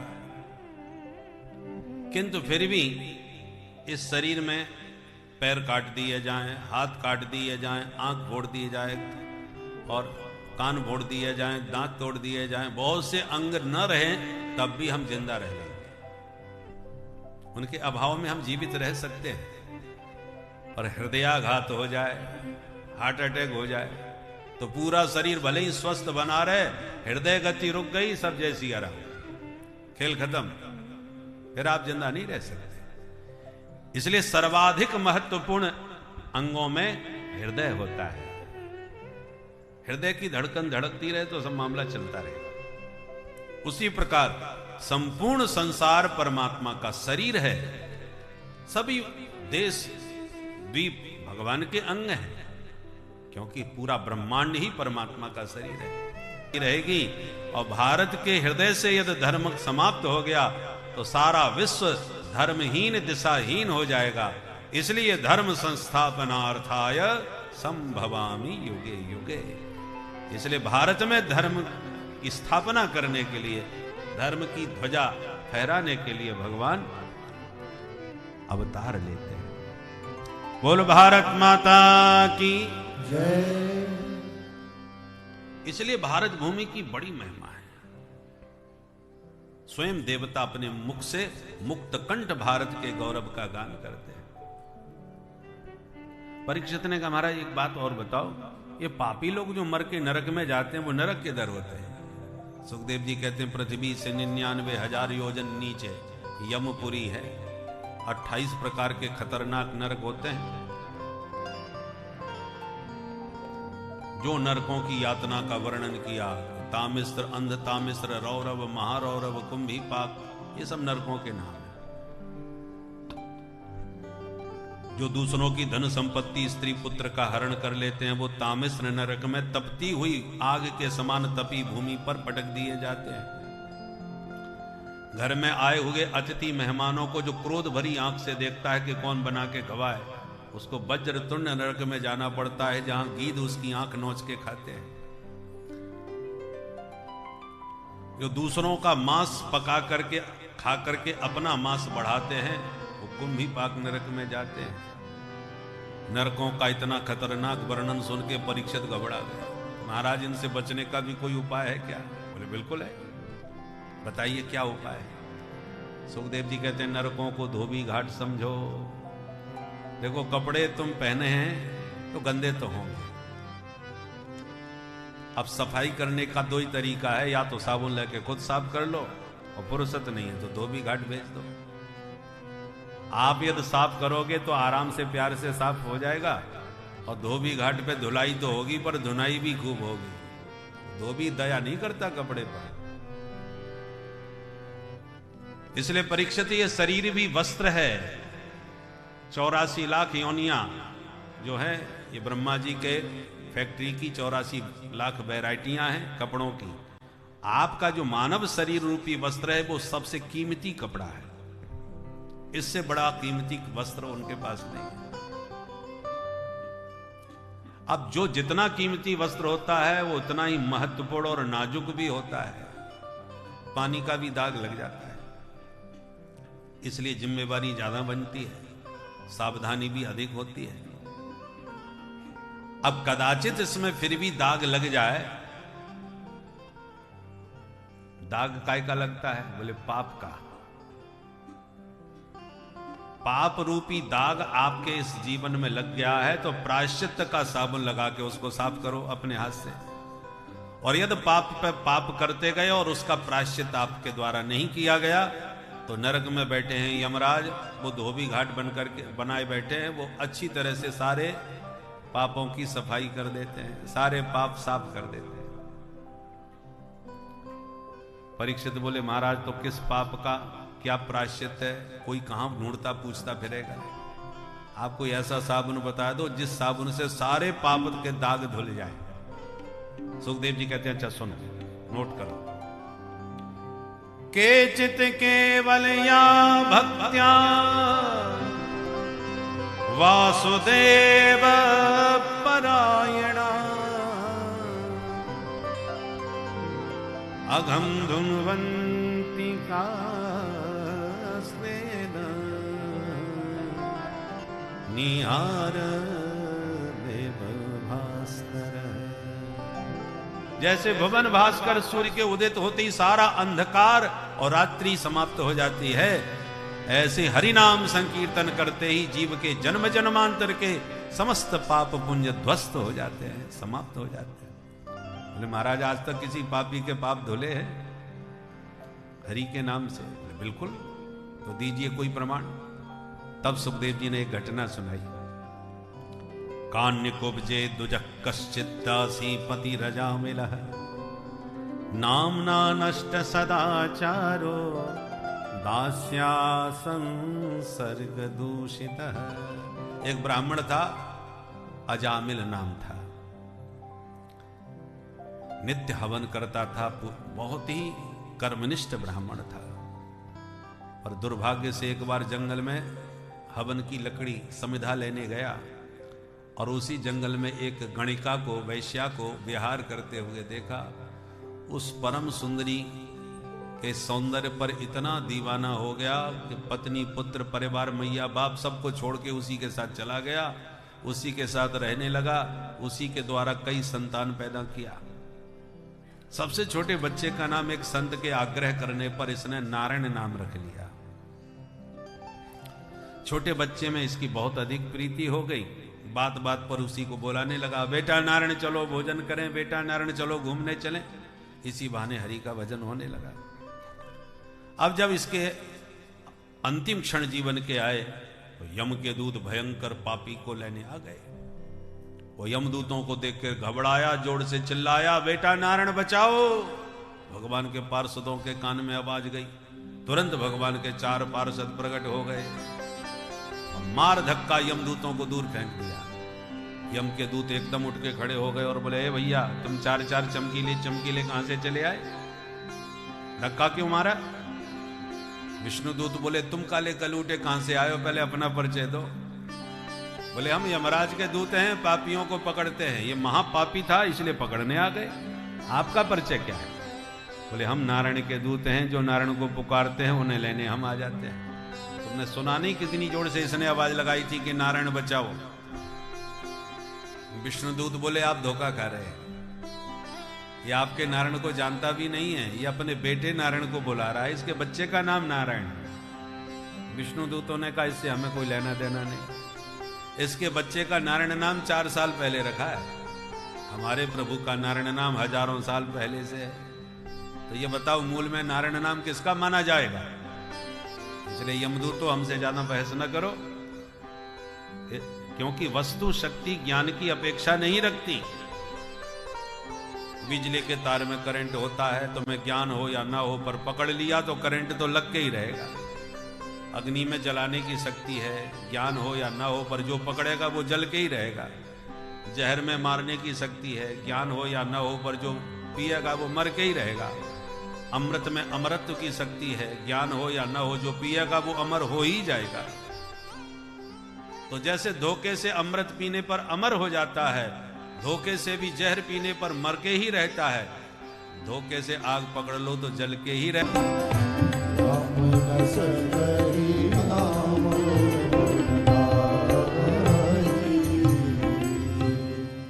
किंतु फिर भी इस शरीर में पैर काट दिए जाएं, हाथ काट दिए जाएं, आंख फोड़ दी जाए और कान फोड़ दिए जाएं, दांत तोड़ दिए जाएं, बहुत से अंग न रहें तब भी हम जिंदा रह लेंगे। उनके अभाव में हम जीवित रह सकते हैं, और हृदयाघात हो जाए, हार्ट अटैक हो जाए, तो पूरा शरीर भले ही स्वस्थ बना रहे, हृदय गति रुक गई, सब जैसी आराम, खेल खत्म, फिर आप जिंदा नहीं रह सकते। इसलिए सर्वाधिक महत्वपूर्ण अंगों में हृदय होता है। हृदय की धड़कन धड़कती रहे तो सब मामला चलता रहेगा। उसी प्रकार संपूर्ण संसार परमात्मा का शरीर है। सभी देश द्वीप भगवान के अंग हैं, क्योंकि पूरा ब्रह्मांड ही परमात्मा का शरीर है रहेगी। और भारत के हृदय से यदि धर्म समाप्त हो गया तो सारा विश्व धर्महीन दिशाहीन हो जाएगा। इसलिए धर्म संस्थापनार्थाय संभवामि युगे युगे। इसलिए भारत में धर्म की स्थापना करने के लिए, धर्म की ध्वजा फहराने के लिए भगवान अवतार लेते हैं। बोल भारत माता की जय। इसलिए भारत भूमि की बड़ी महिमा है। स्वयं देवता अपने मुख से मुक्त कंठ भारत के गौरव का गान करते हैं। परीक्षित ने कहा, महाराज एक बात और बताओ, ये पापी लोग जो मर के नरक में जाते हैं वो नरक किधर होते हैं? सुखदेव जी कहते हैं, पृथ्वी से 99,000 योजन नीचे यमपुरी है। 28 प्रकार के खतरनाक नरक होते हैं। जो नरकों की यातना का वर्णन किया, तामिस्र, अंध तामिस्र, रौरव, महारौरव, कुंभी पाक, ये सब नरकों के नाम हैं। जो दूसरों की धन संपत्ति, स्त्री पुत्र का हरण कर लेते हैं, वो तामिस्र नरक में तपती हुई आग के समान तपी भूमि पर पटक दिए जाते हैं। घर में आए हुए अतिथि मेहमानों को जो क्रोध भरी आंख से देखता है कि कौन बना के खवाए, उसको वज्र तुण्ड नरक में जाना पड़ता है, जहां गीध उसकी आंख नोच के खाते हैं। जो दूसरों का मांस पका करके खा करके अपना मांस बढ़ाते हैं, वो कुंभी पाक नरक में जाते हैं। नरकों का इतना खतरनाक वर्णन सुन के परीक्षित घबरा गए। महाराज, इनसे बचने का भी कोई उपाय है क्या? बोले बिल्कुल है, बताइए क्या उपाय है? सुखदेव जी कहते हैं, नरकों को धोबी घाट समझो। देखो, कपड़े तुम पहने हैं तो गंदे तो होंगे। अब सफाई करने का दो ही तरीका है, या तो साबुन लेके खुद साफ कर लो, और फुर्सत नहीं है तो धोबी घाट भेज दो। आप यदि साफ करोगे तो आराम से प्यार से साफ हो जाएगा, और धोबी घाट पे धुलाई तो होगी पर धुनाई भी खूब होगी। धोबी दया नहीं करता कपड़े पर। इसलिए परीक्षित, ये शरीर भी वस्त्र है। 84 लाख योनियां जो है, ये ब्रह्मा जी के फैक्ट्री की 84 लाख वैरायटियां हैं कपड़ों की। आपका जो मानव शरीर रूपी वस्त्र है, वो सबसे कीमती कपड़ा है। इससे बड़ा कीमती वस्त्र उनके पास नहीं है। अब जो जितना कीमती वस्त्र होता है, वो उतना ही महत्वपूर्ण और नाजुक भी होता है। पानी का भी दाग लग जाता है। इसलिए जिम्मेवारी ज्यादा बनती है, सावधानी भी अधिक होती है। अब कदाचित इसमें फिर भी दाग लग जाए। दाग काय का लगता है? बोले पाप का। पाप रूपी दाग आपके इस जीवन में लग गया है, तो प्रायश्चित का साबुन लगा के उसको साफ करो अपने हाथ से। और यदि पाप पे पाप करते गए और उसका प्रायश्चित आपके द्वारा नहीं किया गया, तो नरक में बैठे हैं यमराज, वो धोबी घाट बनकर के बनाए बैठे हैं। वो अच्छी तरह से सारे पापों की सफाई कर देते हैं, सारे पाप साफ कर देते हैं। परीक्षित बोले, महाराज तो किस पाप का क्या प्रायश्चित है? कोई कहां ढूंढता पूछता फिरेगा। आप कोई ऐसा साबुन बता दो जिस साबुन से सारे पाप के दाग धुल जाए। सुखदेव जी कहते हैं, अच्छा सुनो, नोट करो। केचित केवल या भक्त्या वासुदेव परायणा अघम धुन्वन्ति कास्तेन निहार देव भास्कर। जैसे भुवन भास्कर सूर्य के उदित होते ही सारा अंधकार और रात्रि समाप्त हो जाती है। ऐसे हरि नाम संकीर्तन करते ही जीव के जन्म जन्मांतर के समस्त पाप पुण्य ध्वस्त हो जाते हैं, समाप्त हो जाते हैं। बोले महाराज आज तक किसी पापी के पाप धुले हैं हरि के नाम से? बोले बिल्कुल। तो दीजिए कोई प्रमाण। तब सुखदेव जी ने एक घटना सुनाई। कान्य कुब्जे दुजक कश्चित दासी पति रजा मिलह, नामना नष्ट सदाचारो दास्या संसर्ग दूषित। एक ब्राह्मण था, अजामिल नाम था, नित्य हवन करता था, बहुत ही कर्मनिष्ठ ब्राह्मण था। और दुर्भाग्य से एक बार जंगल में हवन की लकड़ी समिधा लेने गया और उसी जंगल में एक गणिका को, वैश्या को विहार करते हुए देखा। उस परम सुंदरी के सौंदर्य पर इतना दीवाना हो गया कि पत्नी, पुत्र, परिवार, मैया, बाप सबको छोड़ के उसी के साथ चला गया, उसी के साथ रहने लगा, उसी के द्वारा कई संतान पैदा किया। सबसे छोटे बच्चे का नाम एक संत के आग्रह करने पर इसने नारायण नाम रख लिया। छोटे बच्चे में इसकी बहुत अधिक प्रीति हो गई। बात बात पर उसी को बुलाने लगा, बेटा नारायण चलो भोजन करें, बेटा नारायण चलो घूमने चलें। इसी बहाने हरि का भजन होने लगा। अब जब इसके अंतिम क्षण जीवन के आए तो यम के दूत भयंकर पापी को लेने आ गए। वो यमदूतों को देखकर घबराया, जोर से चिल्लाया, बेटा नारायण बचाओ। भगवान के पार्षदों के कान में आवाज गई। तुरंत भगवान के 4 पार्षद प्रकट हो गए और मार धक्का यमदूतों को दूर फेंक दिया। यम के दूत एकदम उठ के खड़े हो गए और बोले, भैया तुम 4 चमकीले कहां से चले आए? धक्का क्यों मारा? विष्णुदूत बोले, तुम काले कलूटे कहां से आए हो, पहले अपना परिचय दो। बोले, हम यमराज के दूत हैं, पापियों को पकड़ते हैं। ये महापापी था इसलिए पकड़ने आ गए। आपका परिचय क्या है? बोले, हम नारायण के दूत हैं, जो नारायण को पुकारते हैं उन्हें लेने हम आ जाते हैं। तुमने सुना नहीं कितनी जोर से इसने आवाज लगाई थी कि नारायण बचाओ? विष्णुदूत बोले, आप धोखा खा रहे हैं, ये आपके नारायण को जानता भी नहीं है, ये अपने बेटे नारायण को बुला रहा है, इसके बच्चे का नाम नारायण। विष्णुदूतों ने कहा, इससे हमें कोई लेना देना नहीं, इसके बच्चे का नारायण नाम 4 साल पहले रखा है, हमारे प्रभु का नारायण नाम हजारों साल पहले से है। तो ये बताओ मूल में नारायण नाम किसका माना जाएगा? इसलिए यमदूतों हमसे ज्यादा बहस न करो, क्योंकि वस्तु शक्ति ज्ञान की अपेक्षा नहीं रखती। बिजली के तार में करंट होता है, तुम्हें ज्ञान हो या ना हो, पर पकड़ लिया तो करंट तो लग के ही रहेगा। अग्नि में जलाने की शक्ति है, ज्ञान हो या ना हो, पर जो पकड़ेगा वो जल के ही रहेगा। जहर में मारने की शक्ति है, ज्ञान हो या ना हो, पर जो पिएगा वो मर के ही रहेगा। अमृत में अमरत्व की शक्ति है, ज्ञान हो या ना हो, जो पिएगा वो अमर हो ही जाएगा। तो जैसे धोखे से अमृत पीने पर अमर हो जाता है, धोखे से भी जहर पीने पर मर के ही रहता है। धोखे से आग पकड़ लो तो जल के ही रहता है।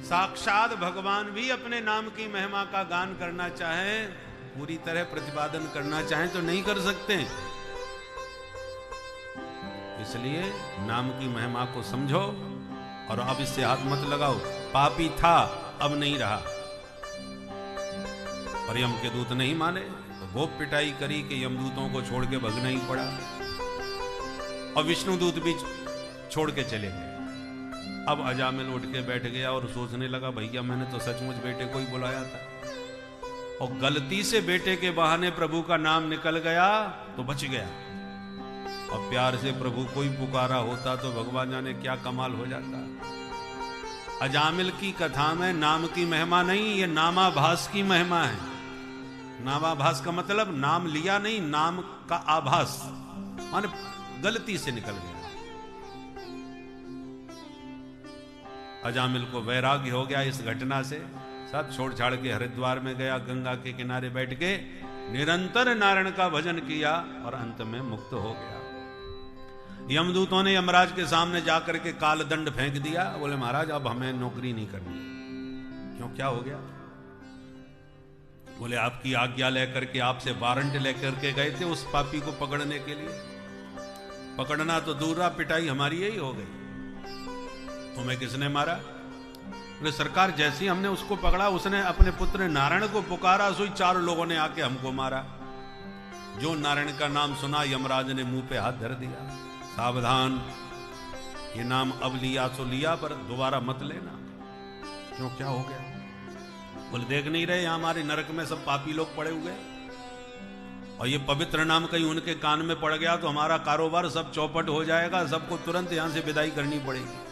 साक्षात भगवान भी अपने नाम की महिमा का गान करना चाहें, पूरी तरह प्रतिपादन करना चाहें तो नहीं कर सकते। इसलिए नाम की महिमा को समझो और अब इससे हाथ मत लगाओ। पापी था, अब नहीं रहा। पर यम के दूत नहीं माने तो वो पिटाई करी कि यमदूतों को छोड़ के भगना ही पड़ा और विष्णुदूत भी छोड़ के चले गए। अब अजामिल उठ के बैठ गया और सोचने लगा, भैया मैंने तो सचमुच बेटे को ही बुलाया था और गलती से बेटे के बहाने प्रभु का नाम निकल गया तो बच गया, और प्यार से प्रभु को ही पुकारा होता तो भगवान जाने क्या कमाल हो जाता। अजामिल की कथा में नाम की महिमा नहीं, ये नामाभास की महिमा है। नामाभास का मतलब नाम लिया नहीं, नाम का आभास, माने गलती से निकल गया। अजामिल को वैराग्य हो गया इस घटना से, सब छोड़ छाड़ के हरिद्वार में गया, गंगा के किनारे बैठ के निरंतर नारायण का भजन किया और अंत में मुक्त हो गया। यमदूतों ने यमराज के सामने जाकर के काल दंड फेंक दिया। बोले, महाराज अब हमें नौकरी नहीं करनी। क्यों, क्या हो गया? बोले आपकी आज्ञा लेकर के, आपसे वारंट लेकर के गए थे उस पापी को पकड़ने के लिए। पकड़ना तो दूर रहा, पिटाई हमारी यही हो गई। तुम्हें किसने मारा? बोले सरकार, जैसे ही हमने उसको पकड़ा उसने अपने पुत्र नारायण को पुकारा, सोई 4 लोगों ने आके हमको मारा। जो नारायण का नाम सुना यमराज ने मुंह पे हाथ धर दिया, सावधान, ये नाम अब लिया सो लिया, पर दोबारा मत लेना। क्यों, क्या हो गया? बोले देख नहीं रहे यहाँ हमारे नरक में सब पापी लोग पड़े हुए, और ये पवित्र नाम कहीं उनके कान में पड़ गया तो हमारा कारोबार सब चौपट हो जाएगा, सबको तुरंत यहां से विदाई करनी पड़ेगी।